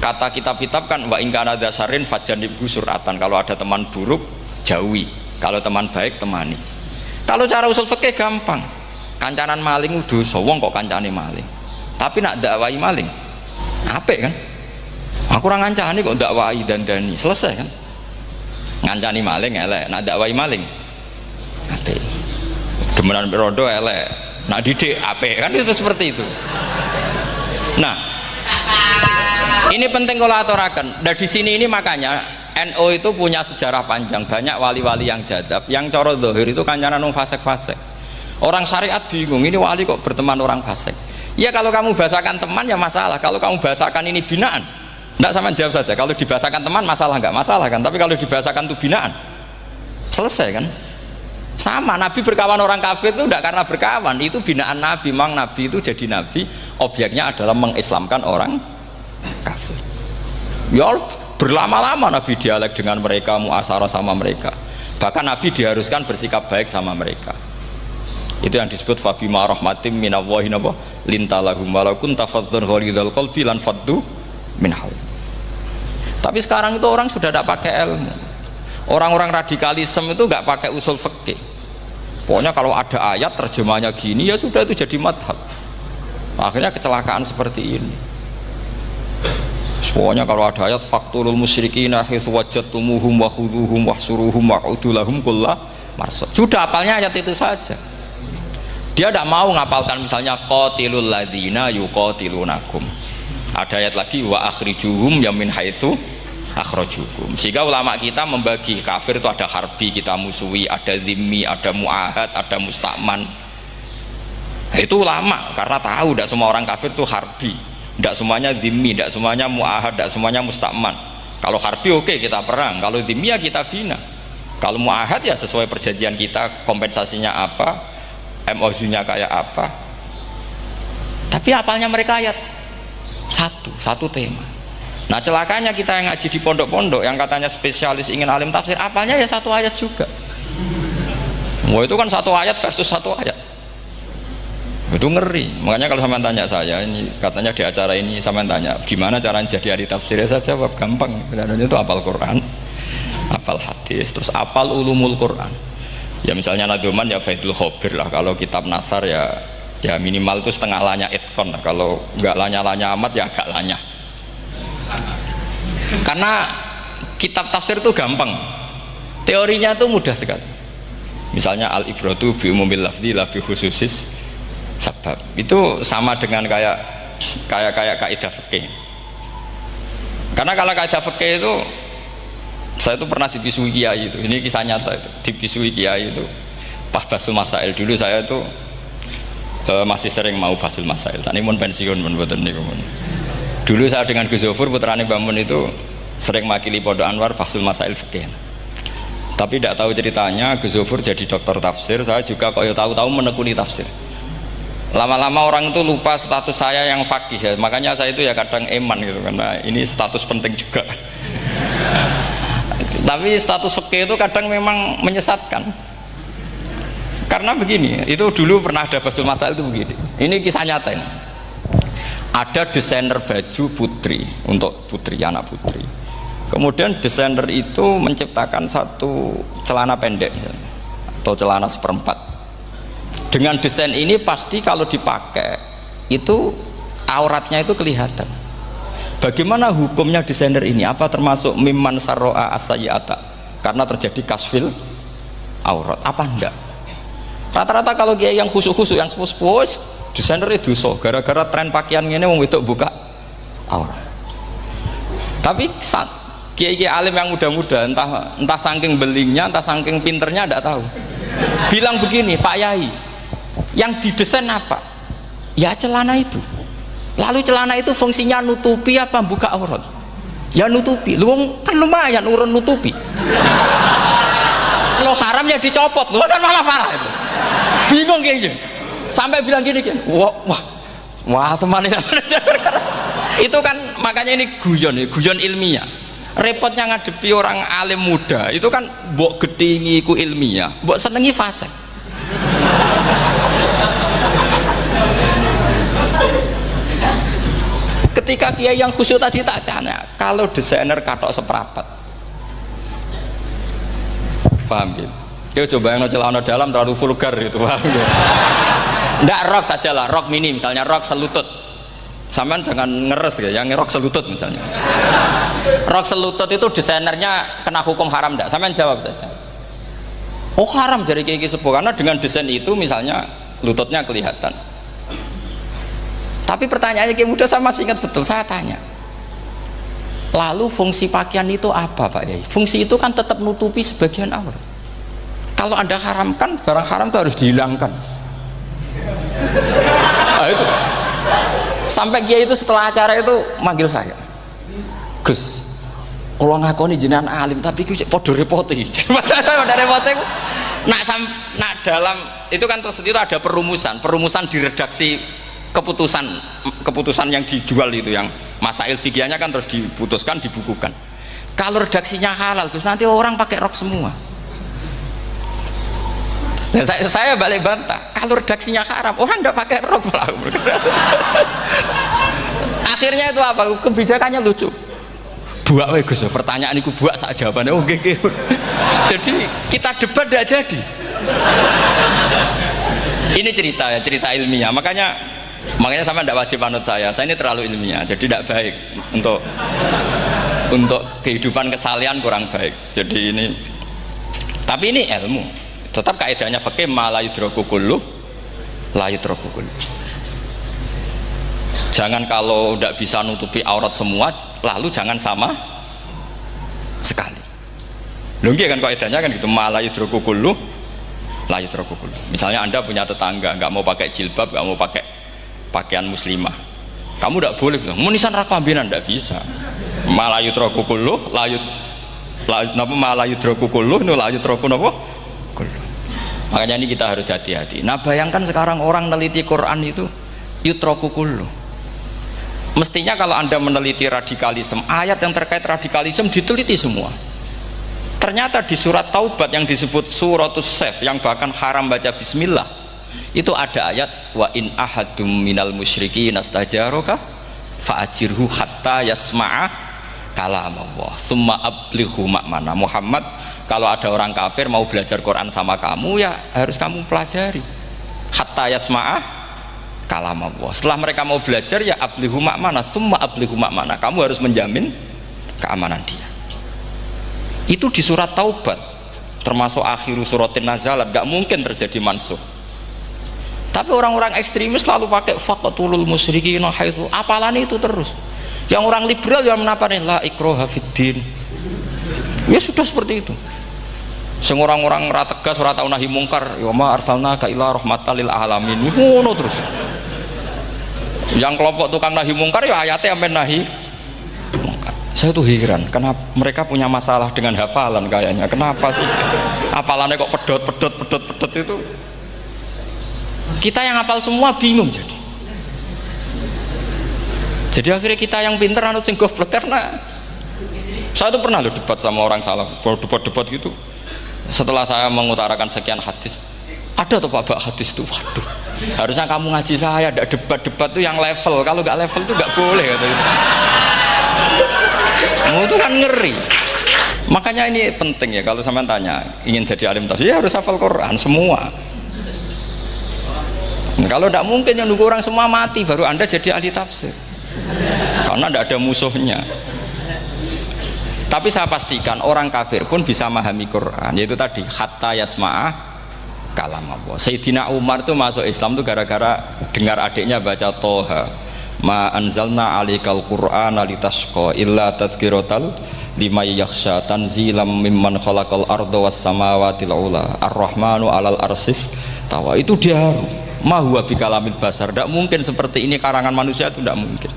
A: Kata kitab-kitab kan wa in kana dasarin fajanibhu suratan. Kalau ada teman buruk, jauhi. Kalau teman baik, temani. Kalau cara usul fikih gampang. Kancanan maling dosa, wong kok kancane maling. Tapi nak dakwai maling, apik kan? Aku ora ngancani kok dakwai dandani, selesai kan? Ngancani maling elek, nak dakwai maling apik. Demenan rondo elek, nak didik apik kan, itu seperti itu. Nah, ini penting kalau aturaken. Dan di sini ini makanya NU itu punya sejarah panjang, banyak wali-wali yang jadab, yang coro zahir itu kancanan wong fasik-fasik. Orang syariat bingung, ini wali kok berteman orang fasik. Ya kalau kamu bahasakan teman ya masalah, kalau kamu bahasakan ini binaan, enggak, sama jawab saja. Kalau dibahasakan teman masalah enggak masalah kan, tapi kalau dibahasakan itu binaan, selesai kan? Sama, Nabi berkawan orang kafir itu enggak karena berkawan, itu binaan Nabi. Memang Nabi itu jadi Nabi, objeknya adalah mengislamkan orang kafir. Ya berlama-lama Nabi dialek dengan mereka, muasyarah sama mereka. Bahkan Nabi diharuskan bersikap baik sama mereka. Itu yang disebut fabima rahmatim minallahi lintalahum walau kunta fadzan ghalidhal qalbi lan faddu min hawl. Tapi sekarang itu orang sudah tidak pakai ilmu. Orang-orang radikalisme itu nggak pakai usul fikih. Pokoknya kalau ada ayat terjemahnya gini ya sudah, itu jadi madhab. Akhirnya kecelakaan seperti ini. Pokoknya kalau ada ayat faqtulul musyrikina haitsu wajadtumuhum wa khudhuhum wahsuruhum waq'udu lahum kulla marsad. Sudah hafalnya ayat itu saja. Dia tidak mau ngapalkan misalnya qatilul ladzina yuqatilunakum. Ada ayat lagi wa akhrijuhum yamin haitsu akhrajukum. Sehingga ulama kita membagi kafir itu ada harbi, kita musuhi, ada zimmi, ada muahad, ada musta'man. Itu ulama karena tahu tidak semua orang kafir itu harbi, tidak semuanya zimmi, tidak semuanya muahad, tidak semuanya musta'man. Kalau harbi oke, kita perang, kalau zimmi ya kita bina. Kalau muahad ya sesuai perjanjian kita, kompensasinya apa, MOU-nya kayak apa. Tapi apalnya mereka ayat satu tema. Nah celakanya kita yang ngaji di pondok-pondok yang katanya spesialis ingin alim tafsir, apalnya ya satu ayat juga. Wah itu kan satu ayat versus satu ayat, itu ngeri. Makanya kalau sama tanya saya ini, katanya di acara ini sama tanya gimana caranya jadi ahli tafsir, saya jawab gampang. Caranya itu hafal Quran, hafal hadis, terus hafal ulumul Quran. Ya misalnya Nadoman ya Faidul Khobir lah. Kalau kitab Nasar ya minimal itu setengah lanya itkon lah. Kalau nggak lanya-lanya amat ya agak lanya. Karena kitab tafsir itu gampang, teorinya itu mudah sekali. Misalnya al-ibratu bi umumil lafzi la bi khususis sabab. Itu sama dengan kayak kaidah fikih. Karena kalau kaidah fikih itu, saya itu pernah dibisui kiai itu, ini kisah nyata itu, dibisui kiai itu pas basul masail. Dulu saya itu masih sering mau basul masail. Tadi mun pensiun mun boten niku. Dulu saya dengan Gus Zofur putrane Mbah Mun itu sering makili Pondok Anwar basul masail fikih. Tapi tidak tahu ceritanya Gus Zofur jadi dokter tafsir, saya juga kok ya tahu-tahu menekuni tafsir. Lama-lama orang itu lupa status saya yang fakih ya. Makanya saya itu ya kadang eman gitu, karena ini status penting juga. Tapi status fikih itu kadang memang menyesatkan. Karena begini, itu dulu pernah ada basul masail itu begini. Ini kisah nyata ini. Ada desainer baju putri, untuk putri, anak putri. Kemudian desainer itu menciptakan satu celana pendek misalnya, atau celana seperempat. Dengan desain ini pasti kalau dipakai itu auratnya itu kelihatan. Bagaimana hukumnya desainer ini? Apa termasuk mimman sarro'a as-sayyi'ata? Karena terjadi kasfil aurat. Apa enggak? Rata-rata kalau kiai yang khusyuk-khusyuk, yang sepuh-sepuh, desainer itu dosa. Gara-gara tren pakaian ini mau itu buka aurat. Tapi kiai-kiai alim yang muda-muda, entah saking belingnya, entah saking pinternya, tidak tahu. Bilang begini, Pak Yai, yang didesain apa? Ya celana itu. Lalu celana itu fungsinya nutupi apa buka aurat? Ya nutupi. Lu kan lumayan urun nutupi. Lo haramnya dicopot, lu kan malah parah itu. Bingung kayaknya. Sampai bilang gini kan, wah semanis. Itu kan makanya ini guyon ilmiah. Repotnya ngadepi orang alim muda itu kan mbok gedhingi ku ilmiah, mbok senengi fasik. Ketika kiai yang khusyuk tadi tak tanya, kalau desainer katok seperapat, paham gitu? Dia coba yang celana dalam terlalu vulgar itu, paham gitu? Nggak, rok sajalah, rok mini misalnya, rok selutut. Sampean jangan ngeres ya, yang rok selutut misalnya. Rok selutut itu desainernya kena hukum haram enggak? Sampean jawab saja. Oh haram dari kiai sepuh, karena dengan desain itu misalnya lututnya kelihatan. Tapi pertanyaannya kiai muda saya masih ingat betul, saya tanya. Lalu fungsi pakaian itu apa Pak Yai? Fungsi itu kan tetap nutupi sebagian aurat. Kalau Anda haramkan, barang haram itu harus dihilangkan. Nah, itu. Sampai kiai itu setelah acara itu manggil saya, Gus, kalau ngakoni jenengan alim tapi podo repoti. Podo repoti nak dalam itu kan terus itu ada perumusan di redaksi keputusan yang dijual itu, yang masail fikihnya kan terus diputuskan, dibukukan. Kalau redaksinya halal Gus, nanti orang pakai rok semua. Dan saya balik bantah, kalau redaksinya haram orang nggak pakai rok malah. Akhirnya itu apa? Kebijakannya lucu. Buak we Gus, pertanyaan itu buak sak jawabannya oke. Jadi kita debat tidak jadi. Ini cerita ilmiah. Makanya sama tidak wajib anut saya ini terlalu ilmiah, jadi tidak baik untuk kehidupan kesalian, kurang baik. Jadi ini, tapi ini ilmu. Tetap kaidahnya fikih la yudraku kullu la yudraku kullu. Jangan kalau tidak bisa nutupi aurat semua, lalu jangan sama sekali. Lungki kan kaidahnya kan gitu, la yudraku kullu la yudraku kullu. Misalnya Anda punya tetangga nggak mau pakai jilbab, nggak mau pakai pakaian muslimah, kamu tidak boleh bilang munisan raklambinan, tidak bisa. La yudraku kullu la yudraku kullu la yudraku napa kullu. Makanya ini kita harus hati-hati. Nah bayangkan sekarang orang meneliti Quran itu yutroku kullu. Mestinya kalau Anda meneliti radikalisme, ayat yang terkait radikalisme diteliti semua. Ternyata di surat Taubat yang disebut suratus Saif, yang bahkan haram baca bismillah, itu ada ayat wa in ahadum minal musyrikin astajaroka fa'ajirhu hatta yasma'a kalam Allah summa ablighu ma'mana. Muhammad, kalau ada orang kafir mau belajar Quran sama kamu, ya harus kamu pelajari hatta yasma'a kalam Allah. Setelah mereka mau belajar, ya ablighu ma'mana summa ablighu ma'mana, kamu harus menjamin keamanan dia. Itu di surat Taubat, termasuk akhiru suratin nazalat, gak mungkin terjadi mansuh. Tapi orang-orang ekstremis selalu pakai faqatulul musyrikin haitsu, apalan itu terus. Yang orang liberal yang menapani la ikraha fiddin, ya sudah seperti itu. Sing orang-orang ora tegas, ora tau nahi mungkar, ya ma arsalnaka illa rahmatan lil alamin, ngono terus. Yang kelompok tukang nahi mungkar ya ayatnya amen nahi mungkar. Saya tuh heran, kenapa mereka punya masalah dengan hafalan kayaknya. Kenapa sih hafalannya kok pedot itu? Kita yang hafal semua bingung jadi. Jadi akhirnya kita yang pinter anut sing goblok. Karena saya tuh pernah debat sama orang salaf, debat gitu. Setelah saya mengutarakan sekian hadis, ada tuh Pak hadis itu, waduh, harusnya kamu ngaji saya, ada debat tuh yang level. Kalau nggak level tuh nggak boleh katanya. itu kan ngeri. Makanya ini penting ya, kalau sampean tanya ingin jadi alim tafsir ya harus hafal Quran semua. Nah, kalau tidak mungkin yang nunggu orang semua mati baru Anda jadi ahli tafsir, karena tidak ada musuhnya. Tapi saya pastikan orang kafir pun bisa memahami Quran, yaitu tadi hatta yasma'ah kalam Allah. Sayyidina Umar itu masuk Islam itu gara-gara dengar adiknya baca Toha, ma anzalna alikal Qur'ana litashqa illa tadhkiratal liman yakhsha tanzilam mimman khalaqal arda was samawati ula ar-rahmanu alal arsis tawa. Itu dia ma huwa bikalamil basar, tidak mungkin seperti ini karangan manusia, itu tidak mungkin.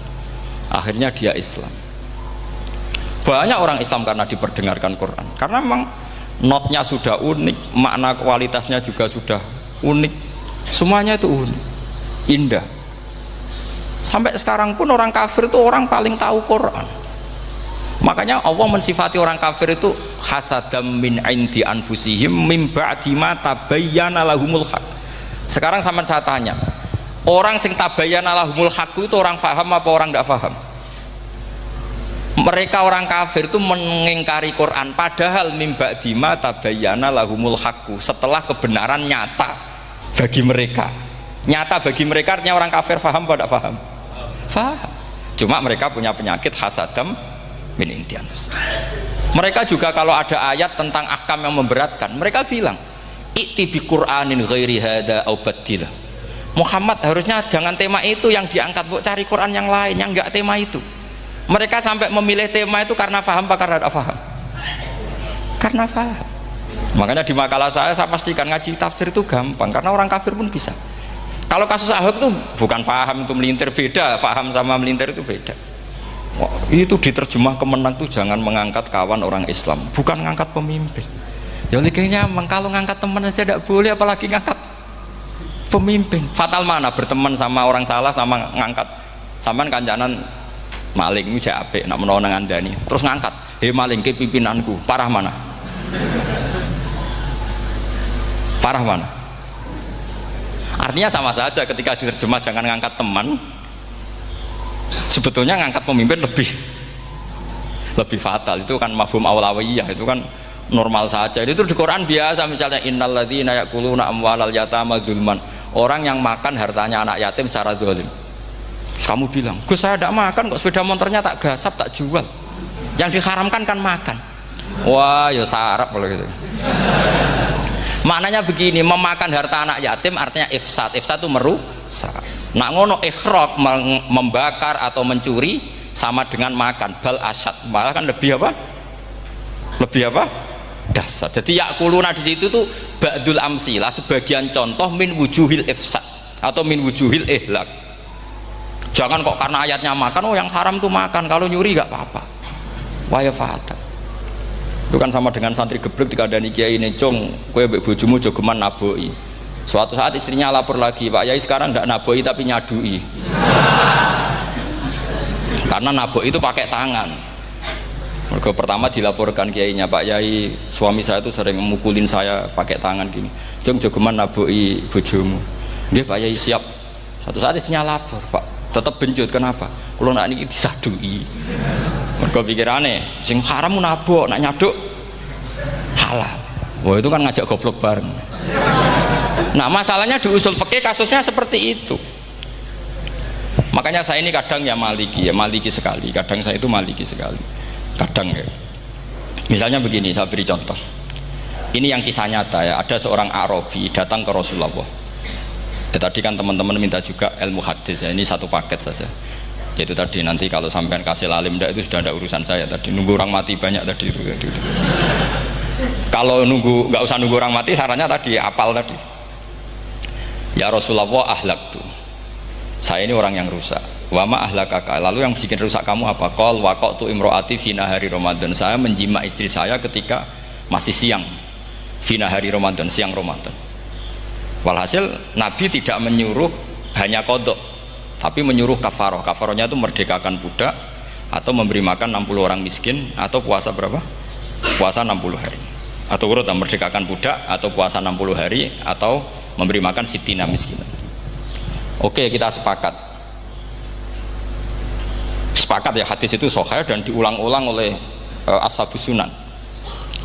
A: Akhirnya dia Islam. Banyak orang Islam karena diperdengarkan Quran, karena memang notnya sudah unik, makna kualitasnya juga sudah unik, semuanya itu unik, indah. Sampai sekarang pun orang kafir itu orang paling tahu Quran. Makanya Allah mensifati orang kafir itu hasadam min indi anfusihim mim ba'di ma tabayyana lahumul haq. Sekarang sama saya tanya, orang sing tabayyana lahumul haq itu orang paham apa orang tidak paham? Mereka orang kafir itu mengingkari Quran, padahal mim ba'di ma tabayyana lahumul haq, setelah kebenaran nyata bagi mereka. Nyata bagi mereka artinya orang kafir paham apa tidak paham? Paham. Cuma mereka punya penyakit hasadam min intian. Mereka juga kalau ada ayat tentang ahkam yang memberatkan, mereka bilang i'ti bi Qur'anin ghairi hada au badil. Muhammad harusnya jangan tema itu yang diangkat, bu cari Quran yang lain yang enggak tema itu. Mereka sampai memilih tema itu karena paham apa karena tidak paham? Karena paham. Makanya di makalah saya pastikan ngaji tafsir itu gampang, karena orang kafir pun bisa. Kalau kasus Ahok itu bukan paham itu melintir, beda. Paham sama melintir itu beda. Wah, itu diterjemah kemenang tuh jangan mengangkat kawan orang Islam, bukan ngangkat pemimpin. Ya likanya kalau ngangkat teman saja tidak boleh, apalagi ngangkat pemimpin. Fatal mana berteman sama orang salah sama ngangkat. Saman kancanan maling itu apik nak menawa nang andani terus ngangkat, "Hei maling ke pimpinanku." Parah mana? Parah mana? Artinya sama saja ketika diterjemah jangan ngangkat teman, sebetulnya ngangkat pemimpin lebih fatal. Itu kan mafhum awlawiyah, itu kan normal saja. Itu di Quran biasa, misalnya innalladzina ya'kuluna amwalal yatama dzulman, orang yang makan hartanya anak yatim secara zalim. Kamu bilang, "Gus saya tidak makan kok, sepeda motornya tak gasap, tak jual." Yang diharamkan kan makan. Wah ya sarap kalau gitu. Maknanya begini, memakan harta anak yatim artinya ifsad. Ifsad itu merusak. Nak ngono ikhraq, membakar atau mencuri sama dengan makan, bal asad, malah kan lebih apa? Lebih apa? Dasar. Jadi yakuluna di situ tuh ba'dul amsilah, sebagian contoh min wujuhil ifsad atau min wujuhil ihlak. Jangan kok karena ayatnya makan, oh yang haram tuh makan, kalau nyuri gak apa-apa. Waya fata. Itu kan sama dengan santri geblek ketika ada kiai ini, "Cong, kowe mbek bojomu jogeman naboi." Suatu saat istrinya lapor lagi, "Pak Yai sekarang ndak naboi tapi nyadui." Karena naboi itu pakai tangan. Mereka pertama dilaporkan kiainya, "Pak Yai, suami saya itu sering memukulin saya pakai tangan gini. Jong jogeman naboi bojomu." "Nggih Pak Yai, siap." Suatu saat istrinya lapor, "Pak, tetap benjut, kenapa? Kalau nak ini disadui." Mereka pikirannya sing haram nabok, nak nyaduk halal. Wah itu kan ngajak goblok bareng. Nah masalahnya di usul fikih kasusnya seperti itu. Makanya saya ini kadang ya maliki sekali. Kadang saya itu maliki sekali. Kadang ya. Misalnya begini, saya beri contoh. Ini yang kisah nyata ya. Ada seorang Arabi datang ke Rasulullah. Ya, tadi kan teman-teman minta juga ilmu hadis ya. Ini satu paket saja. Yaitu tadi nanti kalau sampean kasih lalim ndak itu sudah ada urusan saya tadi. Nunggu orang mati banyak tadi. Kalau nggak usah nunggu orang mati, sarannya tadi apal tadi. Ya Rasulullah, ahlak tuh. Saya ini orang yang rusak. Wama ahlakaka. Lalu yang bikin rusak kamu apa? Qol waqatu imroati fina hari Ramadan. Saya menjima istri saya ketika masih siang. Fina hari Ramadan, siang Ramadan. Walhasil Nabi tidak menyuruh hanya kodok, tapi menyuruh kafaroh. Kafarohnya itu merdekakan budak, atau memberi makan 60 orang miskin, atau puasa berapa? Puasa 60 hari. Atau urut merdekakan budak, atau puasa 60 hari, atau memberi makan sitina miskin. Oke, kita sepakat. Sepakat ya, hadis itu sahih dan diulang-ulang oleh Ashabus Sunan.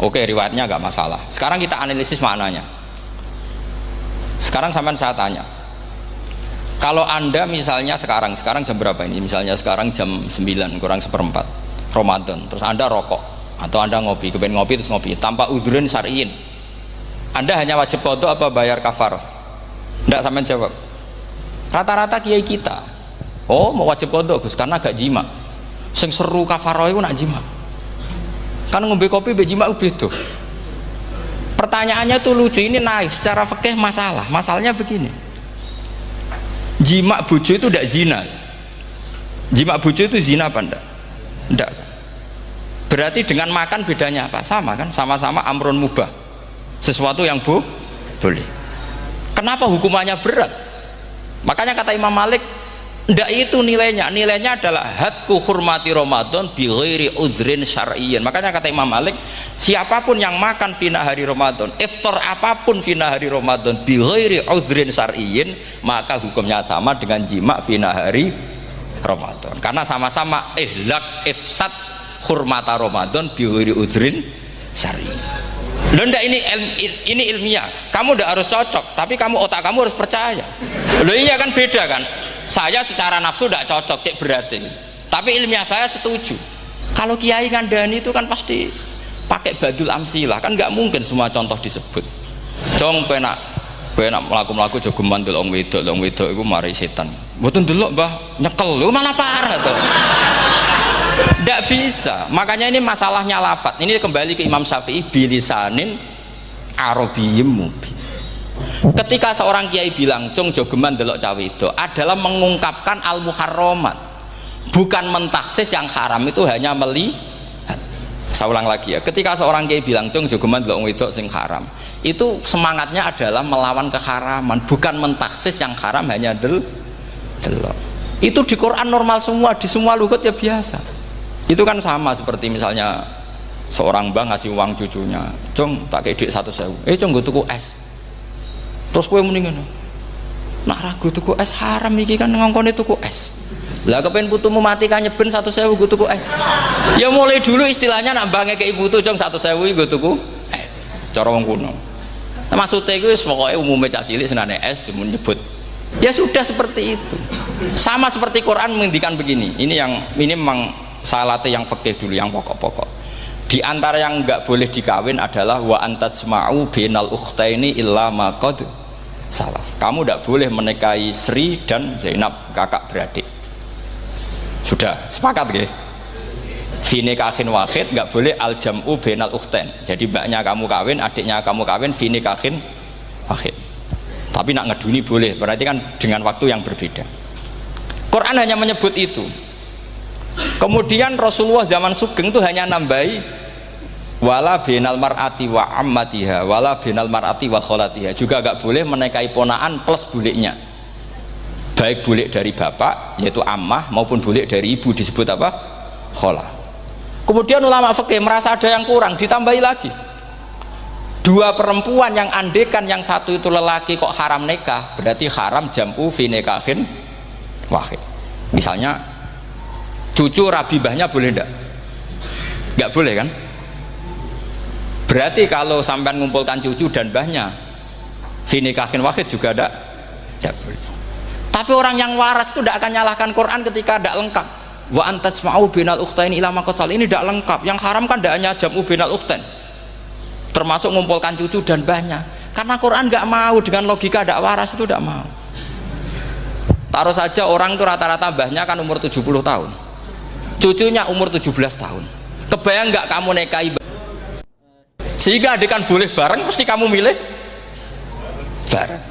A: Oke, riwayatnya nggak masalah. Sekarang kita analisis maknanya. Sekarang sampean saya tanya, kalau anda misalnya sekarang jam berapa ini? Misalnya sekarang jam 9 kurang seperempat Ramadan, terus anda rokok atau anda ngopi, kepengen ngopi terus ngopi tanpa udhrin syar'iin, anda hanya wajib qadha apa bayar kafarah? Nggak, sampean jawab. Rata-rata kiai kita, oh mau wajib qadha Gus karena gak jima. Sing seru kafarah itu nak jima. Kan ngombe kopi bejima beda. Pertanyaannya tuh lucu, ini naif secara fikih masalah. Masalahnya begini, jima bojo itu tidak zina. Jima bojo itu zina apa enggak? Enggak. Berarti dengan makan bedanya apa? Sama kan? Sama-sama amrun mubah, sesuatu yang boleh. Kenapa hukumannya berat? Makanya kata Imam Malik, ndak itu nilainya adalah hadku hurmati Ramadan bi ghairi udhrin syar'iyyin. Makanya kata Imam Malik, siapapun yang makan fina hari Ramadan, iftar apapun fina hari Ramadan bi ghairi udhrin syar'iyyin, maka hukumnya sama dengan jima fina hari Ramadan, karena sama-sama ihlak ifsad hurmata Ramadan bi ghairi udhrin syar'iyyin. Loh, ndak, ini ilmiah, kamu ndak harus cocok, tapi otak kamu harus percaya. Loh iya kan, beda kan. Saya secara nafsu tidak cocok, cek berarti, tapi ilmiah saya setuju. Kalau kiai ngandani itu kan pasti pakai badul amsilah, kan nggak mungkin semua contoh disebut. Cong penak melaku jogeman delok wedok itu mari setan. Mboten delok Mbah, nyekel lu malah parah tuh. Nggak bisa. Makanya ini masalahnya lafadz. Ini kembali ke Imam Syafi'i, bilisanin arabiyyim mubin. Ketika seorang kiai bilang cung jogeman delok cawe itu adalah mengungkapkan al-muharramat, bukan mentaksis yang haram itu hanya melihat. Saya ulang lagi ya, ketika seorang kiai bilang cung jogeman delok wedok sing haram, itu semangatnya adalah melawan keharaman, bukan mentaksis yang haram hanya delok. Itu di Quran normal semua, di semua lugat ya biasa. Itu kan sama seperti misalnya seorang mbah ngasih uang cucunya, cung tak kayak duit 100.000, cung gue tuku es. Terus kue mendingan, nak ragu tuku es haram iki kan ngongkone tuku es. Lah kepen putumu mati kan nyeben 100.000 gue tuku es. Ya mulai dulu istilahnya nak bange ke ibu tuh jong 100.000 gue tuku es. Cara wong kuno. Nah, maksudnya gue pokoknya umumnya cah cilik senane es cuma nyebut. Ya sudah seperti itu. Sama seperti Quran menghentikan begini. Ini memang saya latih yang fikih dulu, yang pokok-pokok. Di antara yang enggak boleh dikawin adalah wa antasma'u bainal ukhtaini illa ma qad salah. Kamu tidak boleh menikahi Sri dan Zainab, kakak beradik. Sudah sepakat nggih? Fi nikahin wahid nggak boleh al jam'u bainal ukhtain. Jadi mbaknya kamu kawin, adiknya kamu kawin, fi nikahin wahid. Tapi nak ngeduni boleh, berarti kan dengan waktu yang berbeda. Quran hanya menyebut itu. Kemudian Rasulullah zaman Sugeng itu hanya nambahi wala binal mar'ati wa ammatiha wala binal mar'ati wa kholatiha, juga gak boleh menikahi ponaan plus buliknya, baik bulik dari bapak yaitu ammah maupun bulik dari ibu disebut apa? Kholah. Kemudian ulama fikih merasa ada yang kurang, ditambahi lagi dua perempuan yang andekan yang satu itu lelaki kok haram nikah, berarti haram jam'u fi nikahin wahid. Misalnya cucu rabibahnya boleh enggak? Enggak boleh kan? Berarti kalau sampai ngumpulkan cucu dan mbahnya fi nikahin wahid juga enggak boleh. Tapi orang yang waras itu tidak akan nyalahkan Quran ketika tidak lengkap. Wa antasma'u binal ukhtain ila ma qad sal, ini tidak lengkap. Yang haram kan tidak hanya jam'u binal ukhtain, termasuk ngumpulkan cucu dan mbahnya, karena Quran nggak mau dengan logika tidak waras, itu tidak mau. Taruh saja orang itu rata-rata mbahnya kan umur 70 tahun, cucunya umur 17 tahun, kebayang nggak kamu nikahi sehingga adik kan boleh bareng, pasti kamu milih bareng.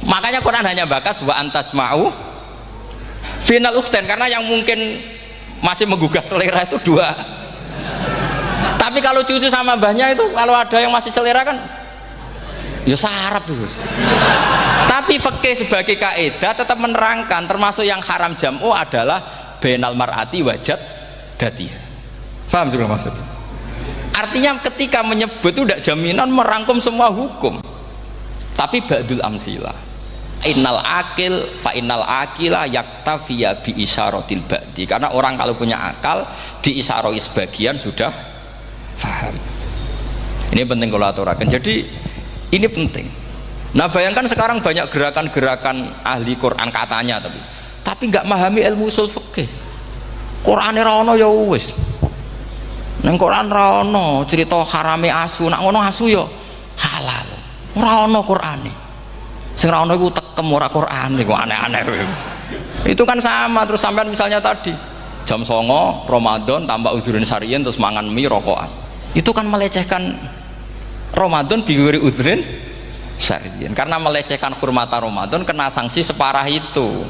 A: Makanya Quran hanya bakas wa antasma'u final ukhtain, karena yang mungkin masih menggugah selera itu dua. Tapi kalau cucu sama mbahnya itu, kalau ada yang masih selera kan ya sarap itu. Tapi fikih sebagai kaidah tetap menerangkan termasuk yang haram jam'u adalah bainal mar'ati wajad datiha. Paham juga maksudnya? Artinya ketika menyebut itu tidak jaminan merangkum semua hukum, tapi ba'dul amsilah. Innal akil fa innal akila yaktafiya bi isyaratil ba'di, karena orang kalau punya akal diisyaroi sebagian sudah paham. Ini penting kalau aturakan. Jadi ini penting. Nah bayangkan sekarang banyak gerakan-gerakan ahli Quran katanya tapi nggak memahami ilmu usul fikih. Qur'ane ra ono ya wis. Nang Quran ra ono cerita harame asu, nak ngono asu ya halal. Ora ono Qur'ane. Sing ra ono iku tekem ora Qur'ane, kok aneh-aneh. Itu kan sama terus sampean misalnya tadi jam 09.00 Ramadan tambah udzurin syariyin terus mangan mie rokokan. Itu kan melecehkan Ramadan biguri udzurin syariyin. Karena melecehkan hurmata Ramadan kena sanksi separah itu.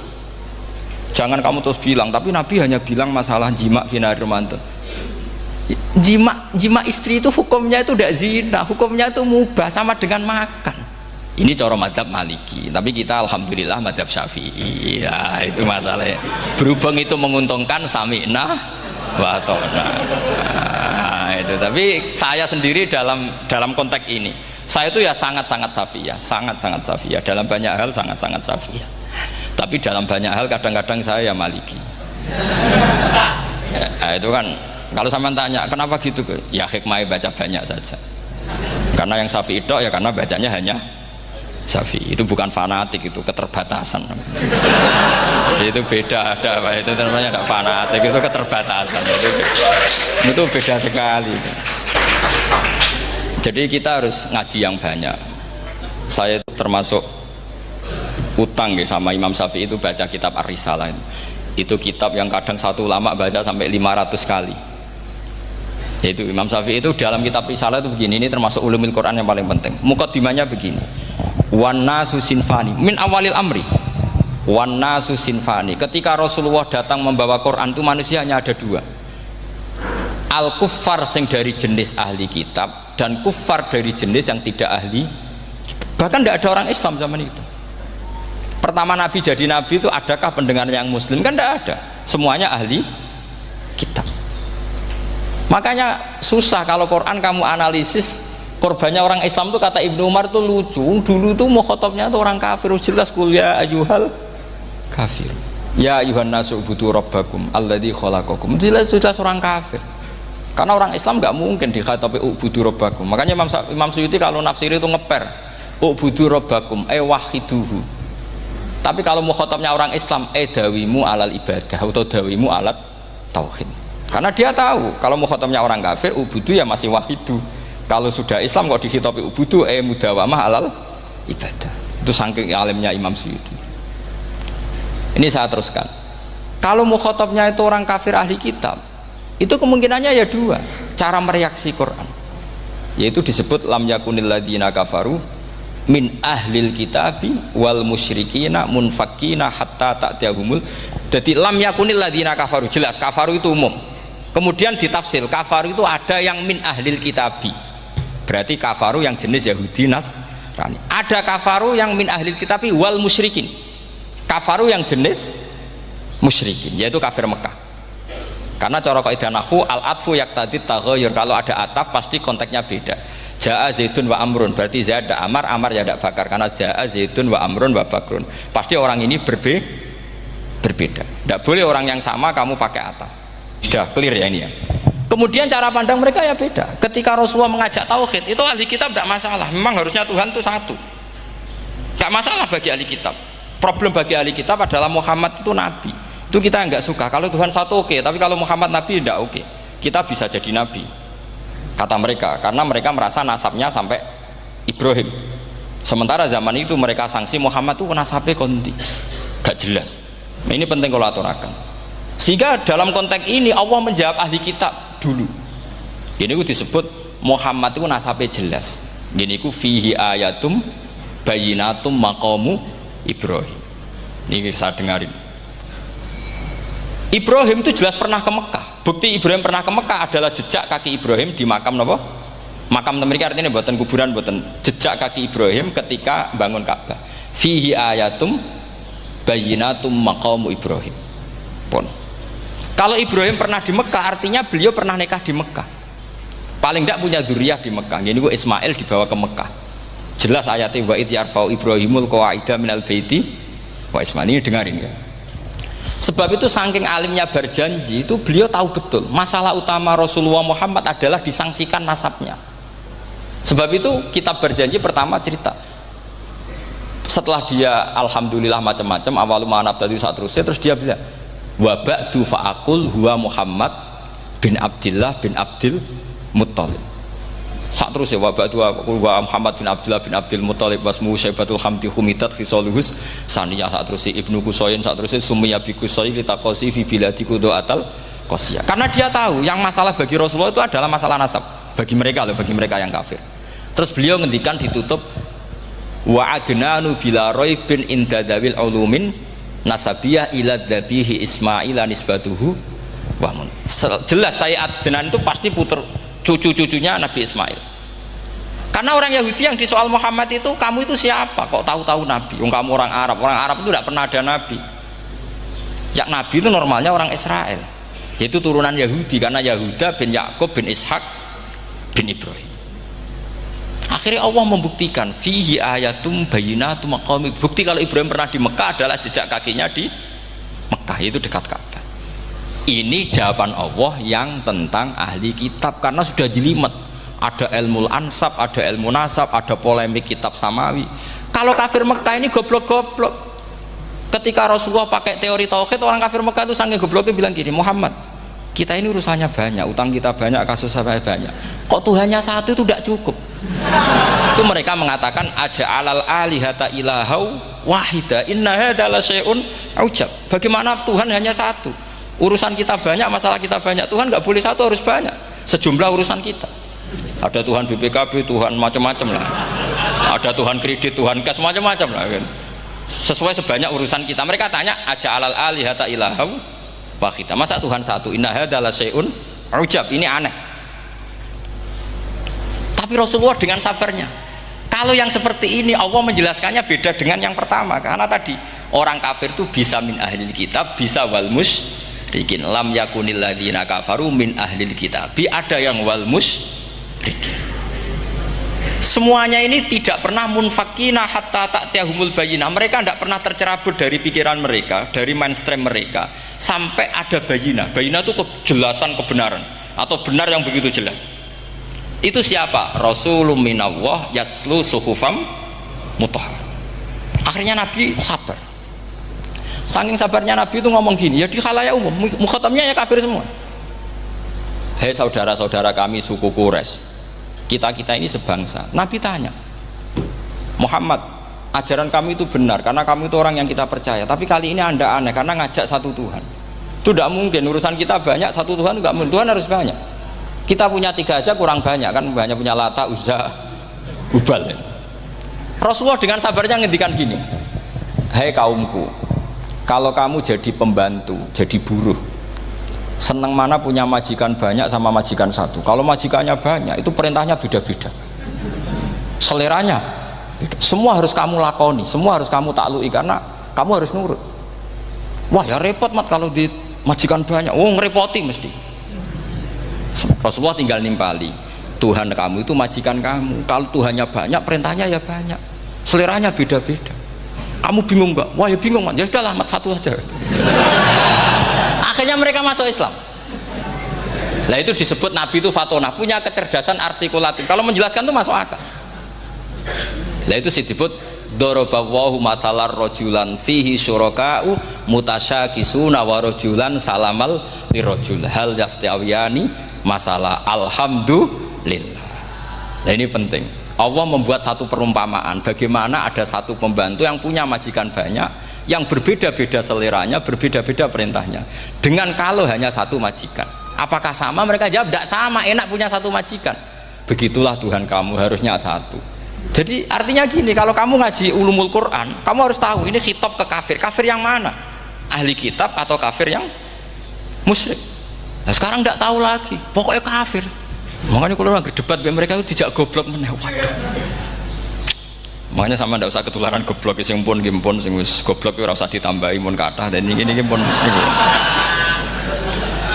A: Jangan kamu terus bilang, tapi Nabi hanya bilang masalah jima finari Ramadan. Jima istri itu hukumnya itu tidak zina, hukumnya itu mubah sama dengan makan. Ini cara madhab Maliki, tapi kita alhamdulillah madhab Syafi'i. Ya itu masalahnya. Berhubung itu menguntungkan sami'na wa ta'na. Nah, itu. Tapi saya sendiri dalam konteks ini, saya itu ya sangat-sangat Syafi'iyah, sangat-sangat Syafi'iyah. Dalam banyak hal sangat-sangat Syafi'iyah. Tapi dalam banyak hal kadang-kadang saya ya Maliki. Ya, itu kan kalau sampean tanya kenapa gitu, ya hikmahnya baca banyak saja. Karena yang Syafi'i itu ya karena bacanya hanya Syafi'i. Itu bukan fanatik, itu keterbatasan. Jadi itu beda, itu namanya tidak fanatik, itu keterbatasan. Itu beda sekali. Jadi kita harus ngaji yang banyak. Saya itu termasuk utang sama Imam Syafi'i itu baca kitab Ar-Risalah. Itu kitab yang kadang satu ulama baca sampai 500 kali. Yaitu Imam Syafi'i itu dalam kitab Risalah itu begini, ini termasuk ulumul Quran yang paling penting. Muqaddimahnya begini. Wan nasu sinfani min awalil amri. Wan nasu sinfani. Ketika Rasulullah datang membawa Quran itu manusia hanya ada dua. Al kuffar sing dari jenis ahli kitab dan kuffar dari jenis yang tidak ahli kitab. Bahkan tidak ada orang Islam zaman itu. Pertama Nabi jadi Nabi itu adakah pendengar yang Muslim? Kan tidak ada. Semuanya ahli kitab. Makanya susah kalau Quran kamu analisis korbannya orang Islam tuh, kata Ibnu Umar tuh lucu. Dulu tuh mukhatabnya tuh orang kafir, jelas kuliah ayyuhal kafir. Ya ayyuhan nasu ubudu rabbakum alladzi khalaqakum. Jelas orang kafir. Karena orang Islam nggak mungkin dikhatabi ubudu rabbakum. Makanya Imam Suyuti kalau nafsiri itu ngeper ubudu rabbakum wahiduhu. Tapi kalau mukhatabnya orang Islam dawimu alal ibadah atau dawimu alat tauhid. Karena dia tahu kalau mukhatabnya orang kafir ubudu ya masih wahidu. Kalau sudah Islam kok dikhitabi ubudu mudawamah alal ibadah. Itu saking alimnya Imam Suyuti. Ini saya teruskan. Kalau mukhatabnya itu orang kafir ahli kitab, itu kemungkinannya ya dua cara mereaksi Quran. Yaitu disebut lam yakunil ladzina kafaru min ahlil kitabi wal musyrikina munfakina hatta ta'tiyahumul. Jadi lam yakunil ladzina kafaru, jelas kafaru itu umum. Kemudian ditafsir kafaru itu ada yang min ahlil kitabi, berarti kafaru yang jenis Yahudi Nasrani. Ada kafaru yang min ahlil kitabi wal musyrikin, kafaru yang jenis musyrikin, yaitu kafir Mekah. Karena cara kaidah nahwu al-atfu yaqtadi taghayyur, kalau ada ataf pasti konteksnya beda. Ja'a Zaidun wa Amrun, berarti Zaid ada Amar, Amar ya ada Bakar. Karena Ja'a Zaidun wa Amrun wa Bakrun, pasti orang ini berbeda. Tidak boleh orang yang sama kamu pakai ataf. Sudah clear ya ini ya. Kemudian cara pandang mereka ya beda. Ketika Rasulullah mengajak tauhid, itu ahli kitab tidak masalah. Memang harusnya Tuhan itu satu, tidak masalah bagi ahli kitab. Problem bagi ahli kitab adalah Muhammad itu nabi. Itu kita nggak suka. Kalau Tuhan satu oke, tapi kalau Muhammad nabi tidak oke. Kita bisa jadi nabi, kata mereka, karena mereka merasa nasabnya sampai Ibrahim. Sementara zaman itu mereka sanksi Muhammad itu nasabnya konti, gak jelas. Nah, ini penting kalau aturakan. Sehingga dalam konteks ini Allah menjawab ahli kitab dulu. Ini itu disebut Muhammad itu nasabnya jelas. Ini itu fihi ayatum bayinatum maqamu Ibrahim. Ini saya dengarin. Ibrahim itu jelas pernah ke Mekah. Bukti Ibrahim pernah ke Mekah adalah jejak kaki Ibrahim di makam apa? Makam mereka, artinya buatan kuburan, buatan jejak kaki Ibrahim ketika bangun Ka'bah. Fihi ayatum bayinatum maqamu Ibrahim. Pun. Kalau Ibrahim pernah di Mekah, artinya beliau pernah nikah di Mekah. Paling tidak punya dzurriyyah di Mekah. Jadi Ismail dibawa ke Mekah. Jelas ayatnya wa id yarfa'u Ibrahimul qawaida minal baiti wa Ismail. Ini dengarin ya. Sebab itu saking alimnya berjanji itu beliau tahu betul masalah utama Rasulullah Muhammad adalah disangsikan nasabnya. Sebab itu kitab berjanji pertama cerita setelah dia alhamdulillah macam-macam awalu ma'anab tadi saat terus dia bilang wa ba'du fa'akul huwa Muhammad bin Abdillah bin Abdil Muttalib. Saat terus ya wa ba'du huwa Muhammad bin Abdillah bin Abdil Muttalib wasmu syaibatul hamdi humidat khisaluhus saniyah. Saat terus Ibnu Qusayn, saat terus Sumiyah bi Qusay litaqasi fi biladi qudu'atal qasiyah. Karena dia tahu yang masalah bagi Rasulullah itu adalah masalah nasab bagi mereka loh, bagi mereka yang kafir. Terus beliau ngendikan ditutup wa adnanu bila raibin indadawil ulumin nasabiyah ila dhabihi Ismail nisbatuhu wa mun. Jelas saya Adnan itu pasti puter cucu-cucunya Nabi Ismail. Karena orang Yahudi yang disoal Muhammad itu, kamu itu siapa kok tahu-tahu Nabi? Kamu orang Arab itu tidak pernah ada Nabi. Yang Nabi itu normalnya orang Israel, yaitu turunan Yahudi, karena Yahuda bin Yakub bin Ishak bin Ibrahim. Akhirnya Allah membuktikan fihi ayatum bayyinatum maqami. Bukti kalau Ibrahim pernah di Mekah adalah jejak kakinya di Mekah, itu dekat Ka'bah. Ini jawaban Allah yang tentang ahli kitab, karena sudah jelimet. Ada ilmu ansab, ada ilmu nasab, ada polemik kitab samawi. Kalau kafir Mekah ini goblok-goblok. Ketika Rasulullah pakai teori tauhid, orang kafir Mekah itu saking gobloknya bilang gini, Muhammad, kita ini urusannya banyak, utang kita banyak, kasus saya banyak, kok Tuhannya satu itu tidak cukup. Itu mereka mengatakan aja'alal alihata ilahau wahida inna hadza la syai'un ujab. Bagaimana Tuhan hanya satu? Urusan kita banyak, masalah kita banyak, Tuhan nggak boleh satu, harus banyak sejumlah urusan kita. Ada Tuhan BPKB, Tuhan macam-macam lah, ada Tuhan kredit, Tuhan kas, macam-macam lah kan. Sesuai sebanyak urusan kita. Mereka tanya aja'alal alihata ilahau wahida, masa Tuhan satu? Inna hadza la syai'un ujab. Ini aneh. Tapi Rasulullah dengan sabarnya, kalau yang seperti ini Allah menjelaskannya beda dengan yang pertama. Karena tadi orang kafir itu bisa min ahlil kitab, bisa wal musyrikin. Lam yakunil ladzina kafaru min ahlil kitab. Ada yang wal musyrikin. Semuanya ini tidak pernah munfakina hatta ta'tiyahumul bayyinah. Mereka tidak pernah tercerabut dari pikiran mereka, dari mainstream mereka, sampai ada bayyinah. Bayyinah itu kejelasan kebenaran atau benar yang begitu jelas. Itu siapa? Rasulun minallah yatslu suhufam mutahhar. Akhirnya Nabi sabar. Saking sabarnya Nabi itu ngomong gini, ya di khalayak umum, mukhatamnya ya kafir semua. Hei saudara-saudara kami suku Quraisy, kita ini sebangsa. Nabi tanya, Muhammad, ajaran kami itu benar karena kami itu orang yang kita percaya, tapi kali ini anda aneh karena ngajak satu Tuhan. Itu tidak mungkin, urusan kita banyak, satu Tuhan enggak mungkin, Tuhan harus banyak. Kita punya 3 aja kurang banyak kan, banyak punya Lata, Uzza, Hubal. Rasulullah dengan sabarnya ngendikan gini, hei kaumku, kalau kamu jadi pembantu, jadi buruh, senang mana punya majikan banyak sama majikan satu? Kalau majikannya banyak, itu perintahnya beda-beda, seleranya beda. Semua harus kamu lakoni, semua harus kamu taklui karena kamu harus nurut. Wah ya repot mat kalau di majikan banyak, ngerepoti mesti. Rasulullah tinggal nimpali, Tuhan kamu itu majikan kamu, kalau Tuhannya banyak perintahnya ya banyak, seleranya beda-beda. Kamu bingung nggak? Wah ya bingung, ya udahlah mat satu aja. Akhirnya mereka masuk Islam. Lah itu disebut Nabi itu fatona, punya kecerdasan artikulatif, kalau menjelaskan itu masuk akal. Lah itu disebut dorobawahu matalar rojulan fihi syuraka'u mutasyakisuna wa rojulan salamal lirojul hal yastawiyani masalah alhamdulillah. Nah ini penting, Allah membuat satu perumpamaan bagaimana ada satu pembantu yang punya majikan banyak, yang berbeda-beda seleranya, berbeda-beda perintahnya, dengan kalau hanya satu majikan. Apakah sama? Mereka jawab tidak sama, enak punya satu majikan. Begitulah Tuhan kamu harusnya satu. Jadi artinya gini, kalau kamu ngaji ulumul Quran, kamu harus tahu ini khitab ke kafir. Kafir yang mana? Ahli kitab atau kafir yang musyrik? Nah sekarang tidak tahu lagi, pokoknya kafir. Makanya kalau orang berdebat mereka itu tidak goblok meneh. Waduh. Makanya sama tidak usah ketularan goblok, sing pun gimpun sing wis goblok ora usah ditambahi mun kathah dan ini pun.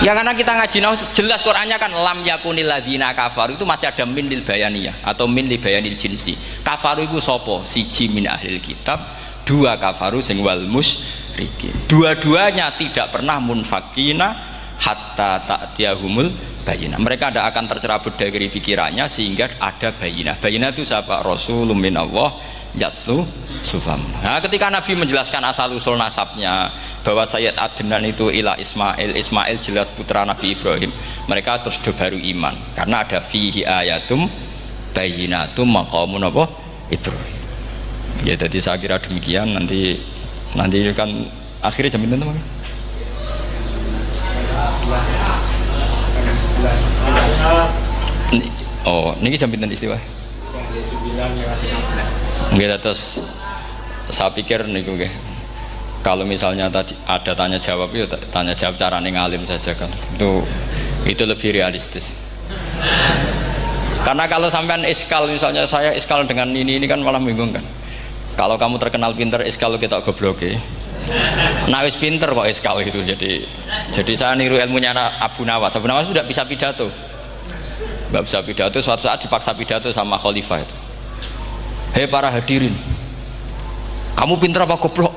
A: Ya karena kita ngaji jelas Qur'annya kan lam yakunil ladzina kafaru, itu masih ada min lil bayaniyah atau min lil bayanil jinsi. Kafaru itu sapa? Siji min ahlil kitab, 2 kafaru sing wal musyrikin. musyrikin. Dua-duanya tidak pernah munfakina hatta ta'tiyahumul bayinah. Mereka tidak akan tercerabut dari pikirannya sehingga ada bayinah. Bayinah itu siapa? Rasulun minallah yatlu sufam. Nah, ketika Nabi menjelaskan asal usul nasabnya bahwa Sayyid Adnan itu ila Ismail, Ismail jelas putra Nabi Ibrahim, mereka terus baru iman karena ada fihi ayatum bayinatum maqamun apa? Ibrahim. Ya, jadi saya kira demikian. Nanti kan akhirnya jam berapa? Oh, ini jam pinten istiwa? Nggih, terus saya pikir niku nggih. Kalau misalnya tadi ada tanya jawab, ya tanya jawab carane ngalim saja kan. Itu lebih realistis. Karena kalau sampean iskal, misalnya saya iskal dengan ini kan malah bingung kan. Kalau kamu terkenal pinter, iskal kita gobloke. Nah wis pinter kok iskal itu, jadi saya niru ilmunya Abu Nawas. Abu Nawas tidak bisa pidato, nggak bisa pidato. Suatu saat dipaksa pidato sama khalifah itu. Hei para hadirin, kamu pinter apa goblok?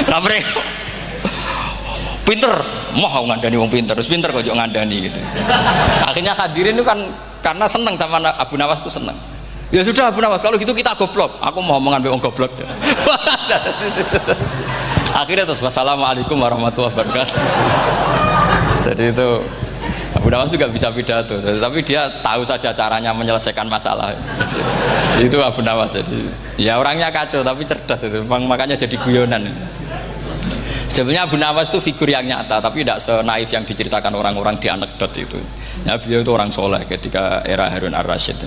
A: Nah mereka pinter, mau ngandani wong pinter, terus pinter kok ngandani gitu. Akhirnya hadirin itu kan karena seneng sama Abu Nawas itu seneng. Ya sudah Abu Nawas, kalau gitu kita goblok. Aku mau ngambil orang goblok. Akhirnya terus wassalamualaikum warahmatullahi wabarakatuh. Jadi itu Abu Nawas juga bisa pidato, tapi dia tahu saja caranya menyelesaikan masalah. Itu Abu Nawas. Jadi ya orangnya kacau tapi cerdas itu, makanya jadi guyonan. Sebenarnya Abu Nawas itu figur yang nyata, tapi tidak senaif yang diceritakan orang-orang di anekdot itu. Ya, beliau itu orang soleh ketika era Harun ar-Rasyid.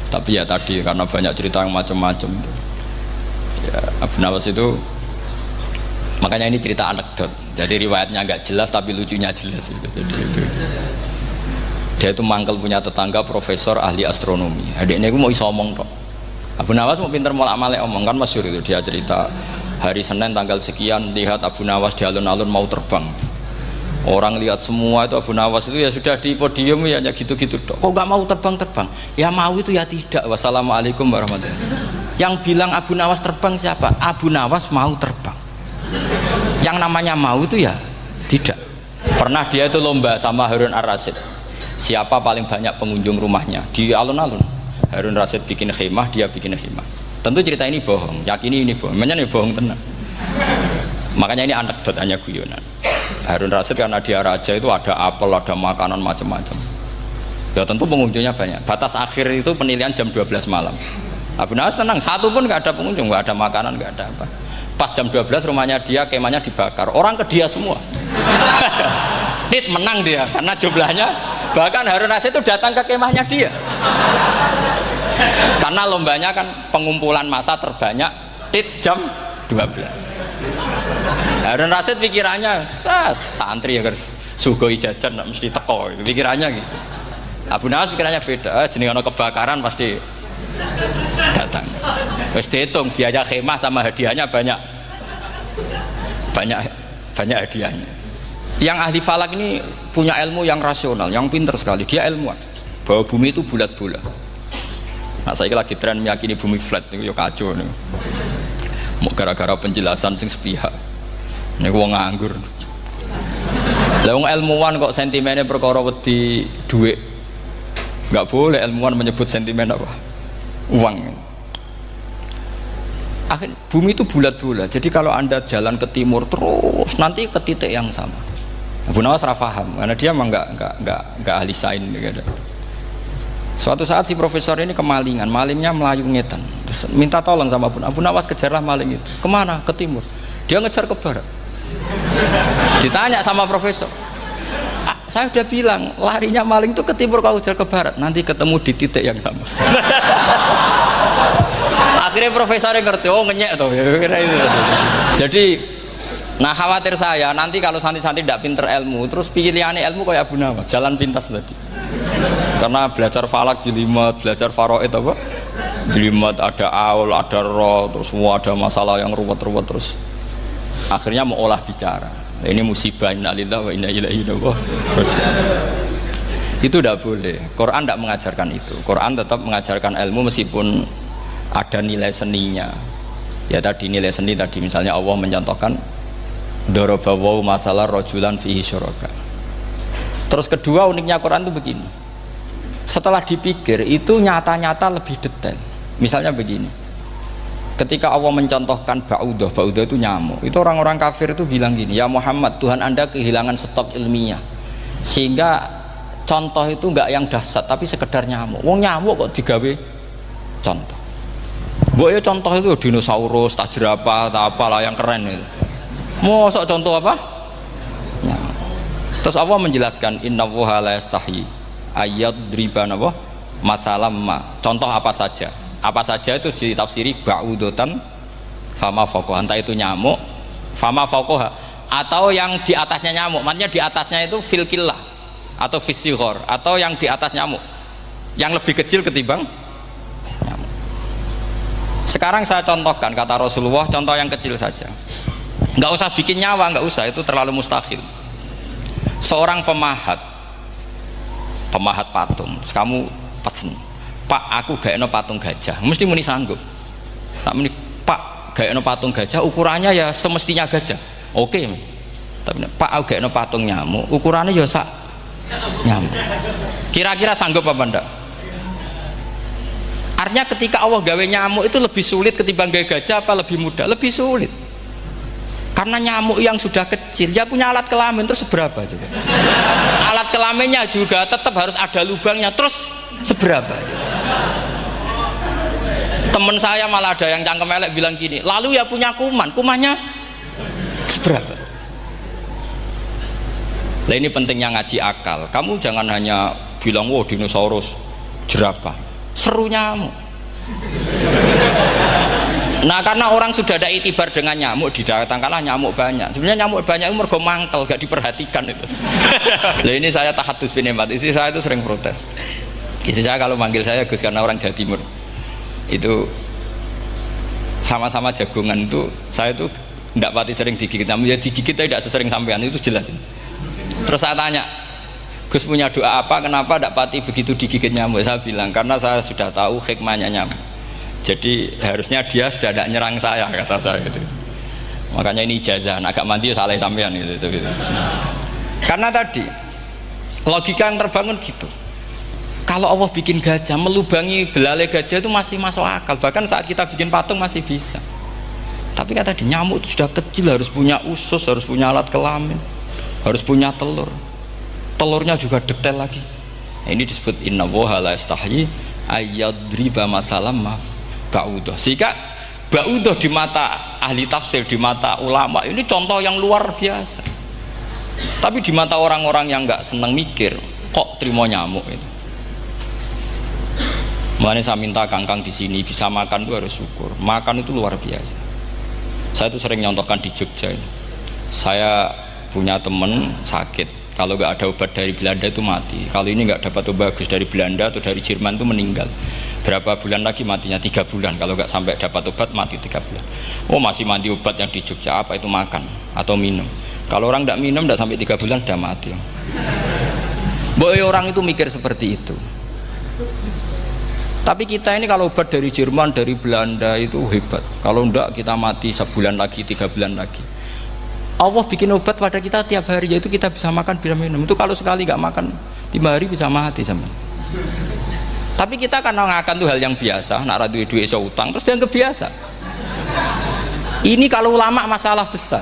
A: Tapi ya tadi karena banyak cerita yang macam-macam ya, Abu Nawas itu makanya ini cerita anekdot, jadi riwayatnya agak jelas tapi lucunya jelas gitu. Jadi itu dia itu mangkel punya tetangga profesor ahli astronomi. Adiknya itu mau iso omong tok. Abu Nawas mau pinter molak-malik omong kan masyhur itu, dia cerita hari Senin tanggal sekian lihat Abu Nawas di alun-alun mau terbang. Orang lihat semua itu Abu Nawas itu ya sudah di podium ya gitu-gitu dok. Kok nggak mau terbang-terbang? Ya mau itu ya tidak. Wassalamualaikum warahmatullahi wabarakatuh. Yang bilang Abu Nawas terbang siapa? Abu Nawas mau terbang. Yang namanya mau itu ya tidak. Pernah dia itu lomba sama Harun ar-Rasyid. Siapa paling banyak pengunjung rumahnya di alun-alun? Harun ar-Rasyid bikin khemah, dia bikin khemah. Tentu cerita ini bohong. Yakini ini bohong. Memangnya ini bohong tenang. Makanya ini anekdot, hanya guyonan. Harun ar-Rasyid karena dia raja itu ada apel, ada makanan macam-macam. Ya tentu pengunjungnya banyak. Batas akhir itu penilaian jam 12 malam. Abu Nawas tenang, satu pun nggak ada pengunjung, nggak ada makanan, nggak ada apa. Pas jam 12 rumahnya dia, kemahnya dibakar. Orang ke dia semua. Dit menang dia karena jumlahnya. Bahkan Harun ar-Rasyid itu datang ke kemahnya dia. Karena lombanya kan pengumpulan massa terbanyak tit jam 12. Harun ar-Rasyid pikirannya santri ya sugoi jajan nggak mesti teko, pikirannya gitu. Abu Nawas pikirannya beda, jenis ono kebakaran pasti datang. Wes dihitung biaya khemah sama hadiahnya banyak hadiahnya. Yang ahli falak ini punya ilmu yang rasional, yang pinter sekali. Dia ilmuwan bahwa bumi itu bulat-bulat. Nah saya lagi tren meyakini bumi flat nih, yo kacau nih. Mau gara-gara penjelasan sing sepihak. Ini wong nganggur. Lah wong ilmuwan kok sentimennya perkara wedi duit. Enggak boleh ilmuwan menyebut sentimen apa? Uang. Akhir bumi itu bulat-bulat. Jadi kalau Anda jalan ke timur terus nanti ke titik yang sama. Abu Nawas ora paham karena dia memang enggak ahli sains gitu. Suatu saat si profesor ini kemalingan, malingnya melayu ngetan. Terus minta tolong sama Abu Nawas, kejarlah maling itu. Kemana? Ke timur. Dia ngejar ke barat. Ditanya sama profesor, saya udah bilang larinya maling itu ke timur, kalau kejar ke barat nanti ketemu di titik yang sama. Akhirnya profesornya ngerti, oh ngenyek tuh. Jadi, nah khawatir saya nanti kalau santri-santri tidak pinter ilmu, terus pilihannya ilmu kayak Abu Nawas, jalan pintas tadi. Karena belajar falak jelimet, belajar faraid apa? Jelimet, ada aul, ada roh, terus semua ada masalah yang ruwet-ruwet terus. Akhirnya mau olah bicara. Ini musibah, innalillahi wa inna ilaihi raji'un. Itu tidak boleh. Quran tidak mengajarkan itu. Quran tetap mengajarkan ilmu meskipun ada nilai seninya. Ya tadi nilai seni tadi, misalnya Allah mencontohkan daraba wa masalah rajulan fihi syuraka. Terus kedua uniknya Quran itu begini, setelah dipikir itu nyata-nyata lebih detail. Misalnya begini, ketika Allah mencontohkan ba'udah itu nyamuk, itu orang-orang kafir itu bilang gini, ya Muhammad, Tuhan Anda kehilangan stok ilmiah sehingga contoh itu enggak yang dahsyat tapi sekedar nyamuk. Wong nyamuk kok digawe contoh. Mbok ya contoh itu dinosaurus, tak jerapah, tak apalah yang keren itu. Mosok contoh apa? Nyamuk. Terus Allah menjelaskan innallaha la yastahi ayyadriba apa? Matsalam ma. Contoh apa saja? Apa saja itu ditafsiri ba'udatan fama fawqaha, entah itu nyamuk fama fawqaha atau yang di atasnya nyamuk, maksudnya di atasnya itu filkillah atau fisighor, atau yang di atas nyamuk yang lebih kecil ketimbang nyamuk. Sekarang saya contohkan kata Rasulullah, contoh yang kecil saja, nggak usah bikin nyawa, nggak usah, itu terlalu mustahil. Seorang pemahat patung, terus kamu pesen, Pak, aku gak eno patung gajah, mesti muni sanggup. Tak muni, Pak, gak eno patung gajah, ukurannya ya semestinya gajah, oke. Tapi Pak, aku gak eno patung nyamuk, ukurannya ya sak nyamuk. Kira-kira sanggup apa enggak? Artinya ketika Allah gawe nyamuk itu lebih sulit ketimbang gawe gajah, apa lebih mudah? Lebih sulit. Karena nyamuk yang sudah kecil, dia punya alat kelamin, terus seberapa juga? Alat kelaminnya juga tetap harus ada lubangnya, terus seberapa juga? Temen saya malah ada yang cangkem elek bilang gini, lalu ya punya kumannya seberapa? Nah ini pentingnya ngaji akal. Kamu jangan hanya bilang, wow dinosaurus, jerapah, seru nyamuk. Nah karena orang sudah ada itibar dengan nyamuk, didatangkanlah nyamuk banyak. Sebenarnya nyamuk banyak itu mergo mangkel, gak diperhatikan itu. Nah ini saya tahadus binemat, istri saya itu sering protes. Istri saya kalau manggil saya Gus, karena orang Jawa Timur itu sama-sama jagongan itu, saya itu tidak pati sering digigit nyamuk, ya digigit tidak sesering sampean, itu jelas. Terus saya tanya, Gus punya doa apa, kenapa tidak pati begitu digigit nyamuk? Saya bilang, karena saya sudah tahu hikmahnya nyamuk. Jadi harusnya dia sudah tidak nyerang saya, kata saya itu. Makanya ini ijazah, agak mandi salah sampean gitu. Karena tadi logika yang terbangun gitu. Kalau Allah bikin gajah, melubangi belalai gajah itu masih masuk akal. Bahkan saat kita bikin patung masih bisa. Tapi kan tadi nyamuk itu sudah kecil, harus punya usus, harus punya alat kelamin, harus punya telur. Telurnya juga detail lagi. Nah, ini disebut innallaha la yastahyi ayyadriba matsalam ba'udah. Sehingga ba'udah di mata ahli tafsir, di mata ulama ini contoh yang luar biasa. Tapi di mata orang-orang yang nggak seneng mikir, kok terima nyamuk itu. Makanya saya minta kangkang di sini bisa makan itu harus syukur. Makan itu luar biasa. Saya itu sering nyontohkan di Jogja. Saya punya temen sakit, kalau nggak ada obat dari Belanda itu mati. Kalau ini nggak dapat obat bagus dari Belanda atau dari Jerman itu meninggal. Berapa bulan lagi matinya? 3 bulan. Kalau nggak sampai dapat obat mati 3 bulan. Oh masih mandi obat yang di Jogja, apa itu makan atau minum? Kalau orang tidak minum tidak sampai 3 bulan sudah mati. Boy orang itu mikir seperti itu. Tapi kita ini kalau obat dari Jerman, dari Belanda itu hebat. Kalau enggak kita mati sebulan lagi, 3 bulan lagi. Allah bikin obat pada kita tiap hari, yaitu kita bisa makan, bisa minum. Itu kalau sekali nggak makan 5 hari bisa mati sama. Tapi kita karena ngakan itu hal yang biasa, nak duit iso utang terus dianggap biasa. Ini kalau ulama masalah besar.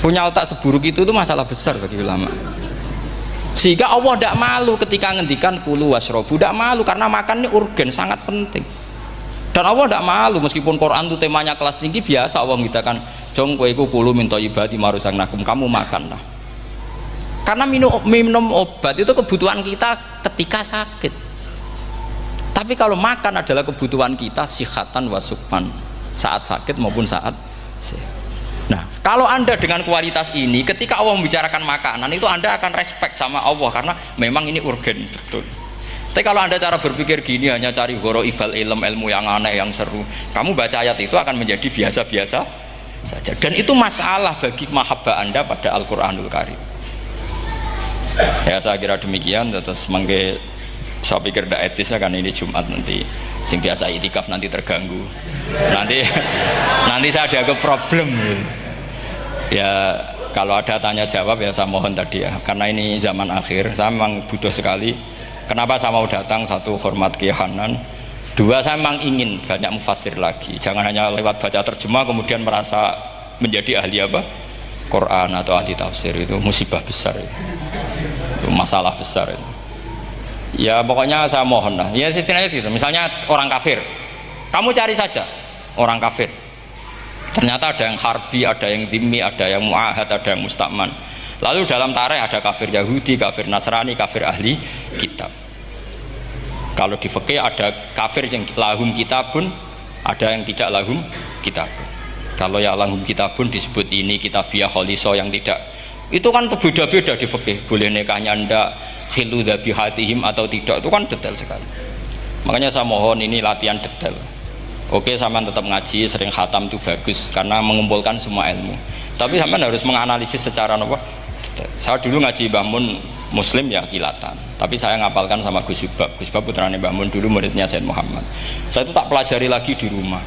A: Punya otak seburuk itu masalah besar bagi ulama. Sehingga Allah tidak malu ketika ngendikan kulu wasrobu, tidak malu karena makan ini urgen, sangat penting. Dan Allah tidak malu meskipun Quran itu temanya kelas tinggi, biasa Allah mengatakan jong kowe iku kulu min thayyibati ma razaqnakum, kamu makanlah. Karena minum obat itu kebutuhan kita ketika sakit. Tapi kalau makan adalah kebutuhan kita sihatan wasukman, saat sakit maupun saat sehat. Nah, kalau Anda dengan kualitas ini, ketika Allah membicarakan makanan itu Anda akan respect sama Allah karena memang ini urgen betul. Tapi kalau Anda cara berpikir gini, hanya cari horo ibal ilmu yang aneh, yang seru, kamu baca ayat itu akan menjadi biasa-biasa saja. Dan itu masalah bagi mahabbah Anda pada Al-Quranul Karim. Ya saya kira demikian. Terus saya pikir tidak etis ya, karena ini Jumat nanti Sing biasa itikaf nanti terganggu. Nanti saya ada ke problem. Ya kalau ada tanya jawab ya saya mohon tadi ya, karena ini zaman akhir saya memang butuh sekali. Kenapa saya mau datang? Satu, hormat Kiai Hanan. Dua, saya memang ingin banyak mufassir lagi, jangan hanya lewat baca terjemah kemudian merasa menjadi ahli apa? Quran atau ahli tafsir. Itu musibah besar itu masalah besar itu. Ya pokoknya saya mohon lah ya setidaknya gitu. Misalnya orang kafir, kamu cari saja orang kafir, ternyata ada yang harbi, ada yang dhimmi, ada yang mu'ahad, ada yang mustakman. Lalu dalam tarikh ada kafir Yahudi, kafir Nasrani, kafir ahli kitab. Kalau di fikih ada kafir yang lahum kitabun, ada yang tidak lahum kitabun. Kalau yang lahum kitabun disebut ini kitabiah kholiso, yang tidak itu kan berbeda-beda di fikih. Boleh nikahnya ndak, khilu dhabihatihim atau tidak, itu kan detail sekali. Makanya saya mohon ini latihan detail. Oke, sampean tetap ngaji, sering khatam itu bagus karena mengumpulkan semua ilmu. Tapi sampean harus menganalisis secara apa? Saya dulu ngaji Mbah Mun Muslim ya kilatan, tapi saya ngapalkan sama Gus Subab. Gus Subab putranya Mbah Mun, dulu muridnya Said Muhammad. Saya itu tak pelajari lagi di rumah,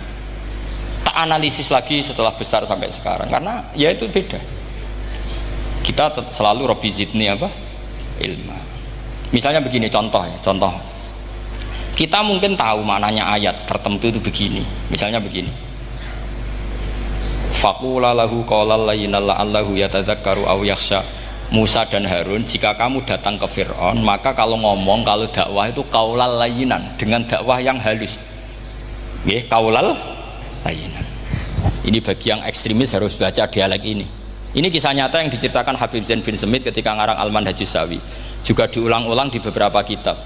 A: tak analisis lagi setelah besar sampai sekarang, karena ya itu beda. Kita selalu Rabbi zidni apa? Ilma. Misalnya begini contoh ya, contoh. Kita mungkin tahu maknanya ayat tertentu itu begini. Misalnya begini. Faqula lahu qawlan layyinan la'allahu yatadzakkaru aw yakhsha. Musa dan Harun, jika kamu datang ke Fir'aun, maka kalau ngomong, kalau dakwah itu qaulal layyinan, dengan dakwah yang halus. Nggih, qaulal layyinan. Ini bagi yang ekstremis harus baca dialek ini. Ini kisah nyata yang diceritakan Habib Zain bin Semit ketika ngarang Al-Manhajus Sawi. Juga diulang-ulang di beberapa kitab.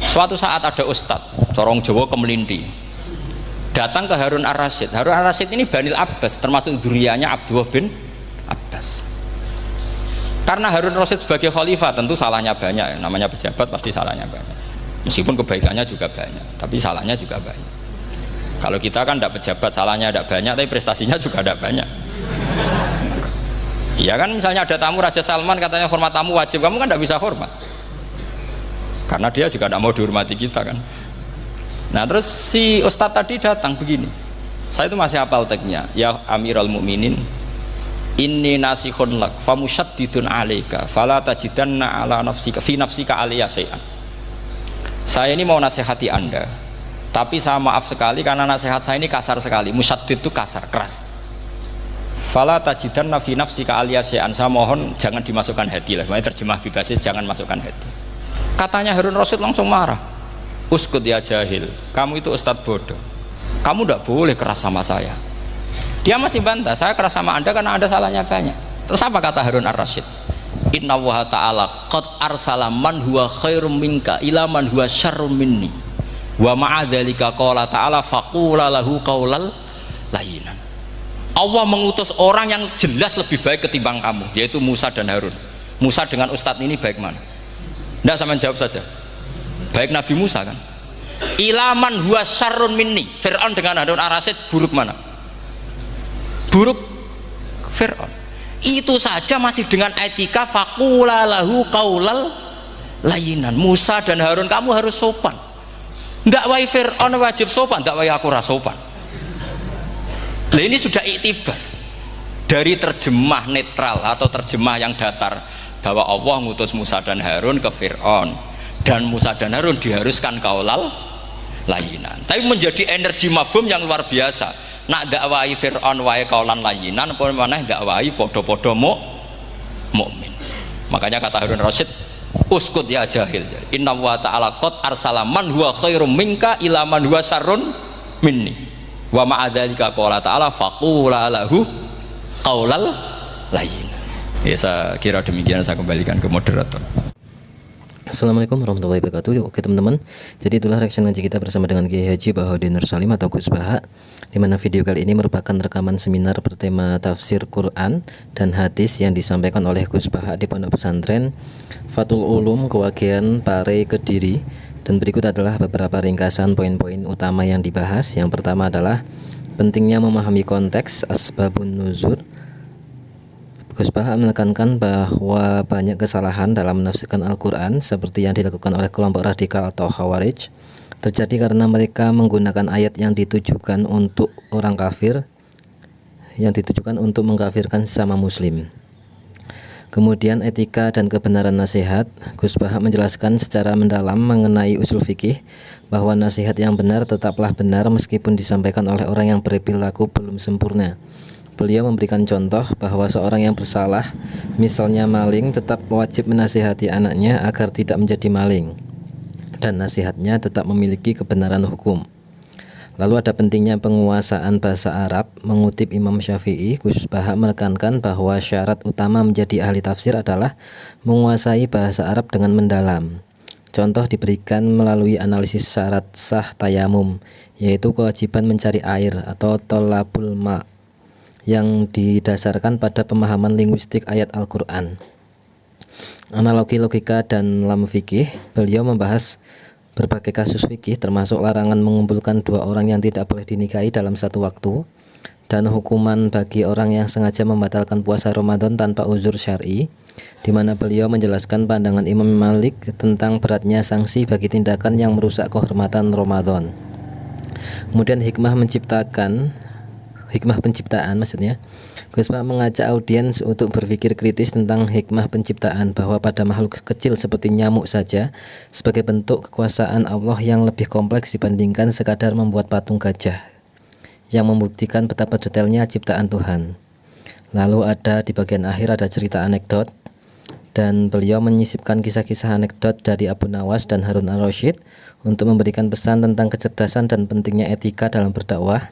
A: Suatu saat ada ustadz, corong Jawa Kemelinti, datang ke Harun Ar-Rasyid. Harun Ar-Rasyid ini Banil Abbas, termasuk zuriyahnya Abdullah bin Abbas. Karena Harun Ar-Rasyid sebagai khalifah tentu salahnya banyak, namanya pejabat pasti salahnya banyak. Meskipun kebaikannya juga banyak, tapi salahnya juga banyak. Kalau kita kan tidak pejabat, salahnya tidak banyak, tapi prestasinya juga tidak banyak. Iya kan, misalnya ada tamu Raja Salman, katanya hormat tamu wajib, kamu kan tidak bisa hormat karena dia juga tidak mau dihormati kita kan. Nah terus si ustadz tadi datang begini, saya itu masih hafal teksnya, ya Amirul Mukminin, inni nasihun lak famusyaddidun alaika fala tajidanna ala nafsika fi nafsika aliyya syai'an. Saya ini mau nasihati Anda, tapi saya maaf sekali karena nasihat saya ini kasar sekali. Musyaddid itu kasar, keras. Fala tajidanna fi nafsika aliyya syai'an, saya mohon jangan dimasukkan hati lah. Makanya terjemah bebasnya jangan masukkan hati. Katanya Harun Rasyid langsung marah. Uskut ya jahil, kamu itu ustadz bodoh, kamu tidak boleh keras sama saya. Dia masih bantah, saya keras sama Anda karena ada salahnya banyak. Terus apa kata Harun Ar-Rasyid? Inna wa ta'ala qad arsala man huwa khairum minka ila man huwa syarrum minni wa ma'adzalika qala ta'ala faqula lahu qaulal layyinan. Allah mengutus orang yang jelas lebih baik ketimbang kamu, yaitu Musa dan Harun. Musa dengan ustadz ini baik mana? Tidak, sama jawab saja. Baik Nabi Musa kan. Ilaman huwa syarrun minni. Fir'aun dengan Harun Ar-Rasyid buruk mana? Buruk Fir'aun. Itu saja masih dengan etika faqula lahu qaulal layyinan. Musa dan Harun kamu harus sopan. Ndak wae Fir'aun wajib sopan, ndak wae aku ra sopan. Lah ini sudah iktibar dari terjemah netral atau terjemah yang datar, bahwa Allah ngutus Musa dan Harun ke Fir'aun, dan Musa dan Harun diharuskan kaulal layinan. Tapi menjadi energi mafhum yang luar biasa. Nak dakwai Fir'aun wae kaulan layinan, apa maneh dakwai podo-podo mukmin. Makanya kata Harun Rasyid, uskut ya jahil. Inna wa ta'ala qad arsala man huwa khairum minka ila man huwa syarrun minni. Wa ma'adzalika qala ta'ala faqula lahu qaulal layyin. Ya saya kira demikian, saya kembalikan ke moderator.
B: Assalamualaikum warahmatullahi wabarakatuh. Oke teman-teman, jadi itulah reaction ngaji kita bersama dengan Kiai Haji Bahodin Nur Salim atau Gus Baha, dimana video kali ini merupakan rekaman seminar bertema tafsir Quran dan hadis yang disampaikan oleh Gus Baha di Pondok Pesantren Fathul Ulum Kewagian Pare Kediri. Dan berikut adalah beberapa ringkasan poin-poin utama yang dibahas. Yang pertama adalah pentingnya memahami konteks asbabun nuzul, Gus Bahak menekankan bahwa banyak kesalahan dalam menafsirkan Al-Quran seperti yang dilakukan oleh kelompok radikal atau Khawarij terjadi karena mereka menggunakan ayat yang ditujukan untuk orang kafir, yang ditujukan untuk mengkafirkan sesama muslim. Kemudian etika dan kebenaran nasihat, Gus Bahak menjelaskan secara mendalam mengenai usul fikih bahwa nasihat yang benar tetaplah benar meskipun disampaikan oleh orang yang berperilaku belum sempurna. Beliau memberikan contoh bahwa seorang yang bersalah, misalnya maling, tetap wajib menasihati anaknya agar tidak menjadi maling, dan nasihatnya tetap memiliki kebenaran hukum. Lalu ada pentingnya penguasaan bahasa Arab. Mengutip Imam Syafi'i, Gus Bahak menekankan bahwa syarat utama menjadi ahli tafsir adalah menguasai bahasa Arab dengan mendalam. Contoh diberikan melalui analisis syarat sah tayamum, yaitu kewajiban mencari air atau tolabul ma, yang didasarkan pada pemahaman linguistik ayat Al-Quran. Analogi logika dan lam fikih, beliau membahas berbagai kasus fikih termasuk larangan mengumpulkan dua orang yang tidak boleh dinikahi dalam satu waktu, dan hukuman bagi orang yang sengaja membatalkan puasa Ramadan tanpa uzur syar'i, di mana beliau menjelaskan pandangan Imam Malik tentang beratnya sanksi bagi tindakan yang merusak kehormatan Ramadan. Kemudian hikmah penciptaan maksudnya, Gus Bahak mengajak audiens untuk berpikir kritis tentang hikmah penciptaan, bahwa pada makhluk kecil seperti nyamuk saja sebagai bentuk kekuasaan Allah yang lebih kompleks dibandingkan sekadar membuat patung gajah, yang membuktikan betapa detailnya ciptaan Tuhan. Lalu di bagian akhir ada cerita anekdot, dan beliau menyisipkan kisah-kisah anekdot dari Abu Nawas dan Harun al-Rasyid untuk memberikan pesan tentang kecerdasan dan pentingnya etika dalam berdakwah,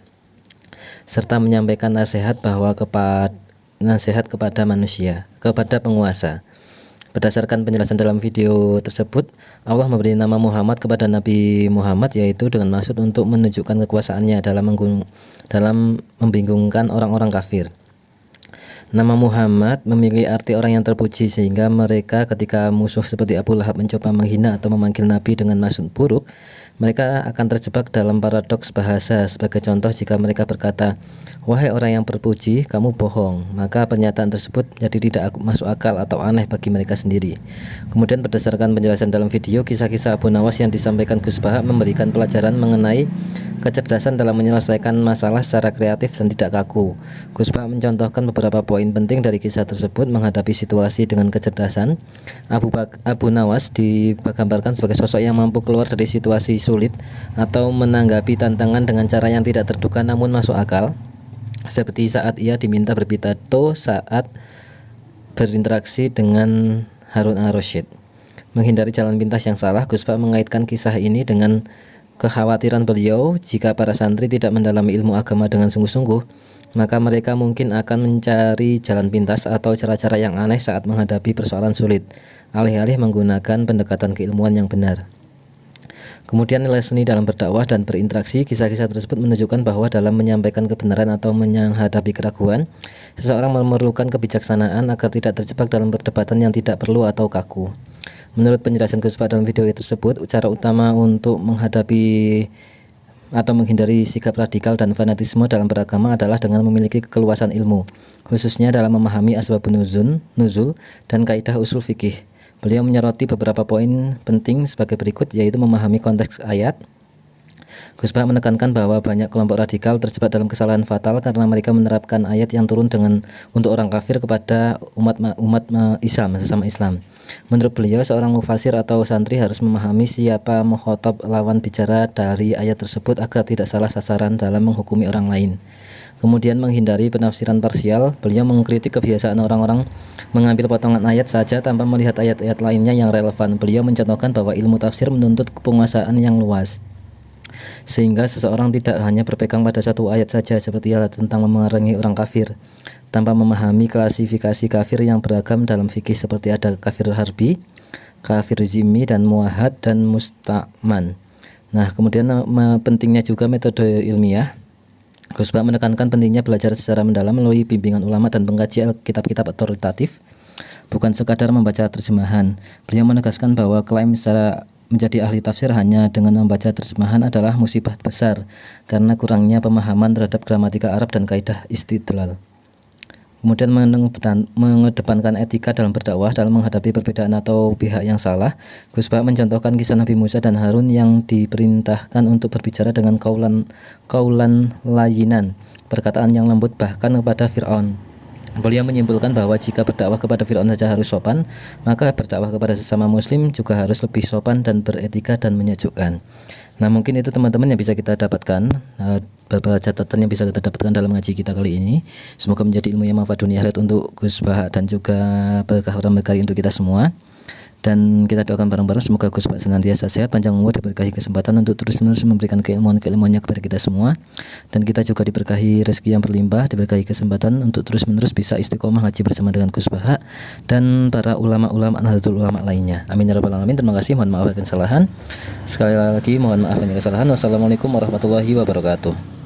B: serta menyampaikan nasihat kepada manusia, kepada penguasa. Berdasarkan penjelasan dalam video tersebut, Allah memberi nama Muhammad kepada Nabi Muhammad, yaitu dengan maksud untuk menunjukkan kekuasaannya dalam membingungkan orang-orang kafir. Nama Muhammad memiliki arti orang yang terpuji, sehingga mereka ketika musuh seperti Abu Lahab mencoba menghina atau memanggil Nabi dengan maksud buruk, mereka akan terjebak dalam paradoks bahasa. Sebagai contoh, jika mereka berkata, "Wahai orang yang terpuji, kamu bohong," maka pernyataan tersebut jadi tidak masuk akal atau aneh bagi mereka sendiri. Kemudian berdasarkan penjelasan dalam video, kisah-kisah Abu Nawas yang disampaikan Gus Bahak memberikan pelajaran mengenai kecerdasan dalam menyelesaikan masalah secara kreatif dan tidak kaku. Gus Bahak mencontohkan beberapa poin penting dari kisah tersebut. Menghadapi situasi dengan kecerdasan, Abu Nawas digambarkan sebagai sosok yang mampu keluar dari situasi sulit atau menanggapi tantangan dengan cara yang tidak terduga namun masuk akal, seperti saat ia diminta berpidato saat berinteraksi dengan Harun al-Rasyid. Menghindari jalan pintas yang salah, Gus Bahak mengaitkan kisah ini dengan kekhawatiran beliau jika para santri tidak mendalami ilmu agama dengan sungguh-sungguh, maka mereka mungkin akan mencari jalan pintas atau cara-cara yang aneh saat menghadapi persoalan sulit, alih-alih menggunakan pendekatan keilmuan yang benar. Kemudian nilai seni dalam berdakwah dan berinteraksi, kisah-kisah tersebut menunjukkan bahwa dalam menyampaikan kebenaran atau menghadapi keraguan, seseorang memerlukan kebijaksanaan agar tidak terjebak dalam perdebatan yang tidak perlu atau kaku. Menurut penjelasan Gus Bahak dalam video tersebut, cara utama untuk menghadapi atau menghindari sikap radikal dan fanatisme dalam beragama adalah dengan memiliki keluasan ilmu, khususnya dalam memahami asbabun nuzul dan kaidah usul fikih. Beliau menyoroti beberapa poin penting sebagai berikut, yaitu memahami konteks ayat. Gus Bahak menekankan bahwa banyak kelompok radikal terjebak dalam kesalahan fatal karena mereka menerapkan ayat yang turun untuk orang kafir kepada umat Islam, sesama Islam. Menurut beliau, seorang mufasir atau santri harus memahami siapa mukhatab lawan bicara dari ayat tersebut agar tidak salah sasaran dalam menghukumi orang lain. Kemudian menghindari penafsiran parsial, beliau mengkritik kebiasaan orang-orang mengambil potongan ayat saja tanpa melihat ayat-ayat lainnya yang relevan. Beliau mencontohkan bahwa ilmu tafsir menuntut penguasaan yang luas, sehingga seseorang tidak hanya berpegang pada satu ayat saja seperti ayat tentang memerangi orang kafir, tanpa memahami klasifikasi kafir yang beragam dalam fikih seperti ada kafir harbi, kafir zimmi, dan muahad dan musta'man. Nah, kemudian pentingnya juga metode ilmiah. Gus Bahak menekankan pentingnya belajar secara mendalam melalui bimbingan ulama dan pengkaji kitab-kitab otoritatif, bukan sekadar membaca terjemahan. Beliau menegaskan bahwa klaim secara menjadi ahli tafsir hanya dengan membaca terjemahan adalah musibah besar karena kurangnya pemahaman terhadap gramatika Arab dan kaidah istidlal. kemudian mengedepankan etika dalam berdakwah dalam menghadapi perbedaan atau pihak yang salah. Gus Bah mencontohkan kisah Nabi Musa dan Harun yang diperintahkan untuk berbicara dengan kaulan layinan, perkataan yang lembut bahkan kepada Fir'aun. Beliau menyimpulkan bahwa jika berdakwah kepada Fir'aun saja harus sopan, maka berdakwah kepada sesama muslim juga harus lebih sopan dan beretika dan menyejukkan. Nah, mungkin itu teman-teman yang bisa kita dapatkan, beberapa catatan yang bisa kita dapatkan dalam ngaji kita kali ini. Semoga menjadi ilmu yang manfaat dunia akhirat untuk Gus Bah dan juga berkah berkahi untuk kita semua. Dan kita doakan bareng-bareng semoga Gus Bah senantiasa sehat, panjang umur, diberkahi kesempatan untuk terus-menerus memberikan keilmuan-keilmuannya kepada kita semua, dan kita juga diberkahi rezeki yang berlimpah, diberkahi kesempatan untuk terus-menerus bisa istiqomah ngaji bersama dengan Gus Bah dan para ulama-ulama Nahdlatul Ulama lainnya. Amin ya rabbal alamin. Terima kasih, mohon maaf atas kesalahan. Sekali lagi mohon maaf atas kesalahan. Wassalamualaikum warahmatullahi wabarakatuh.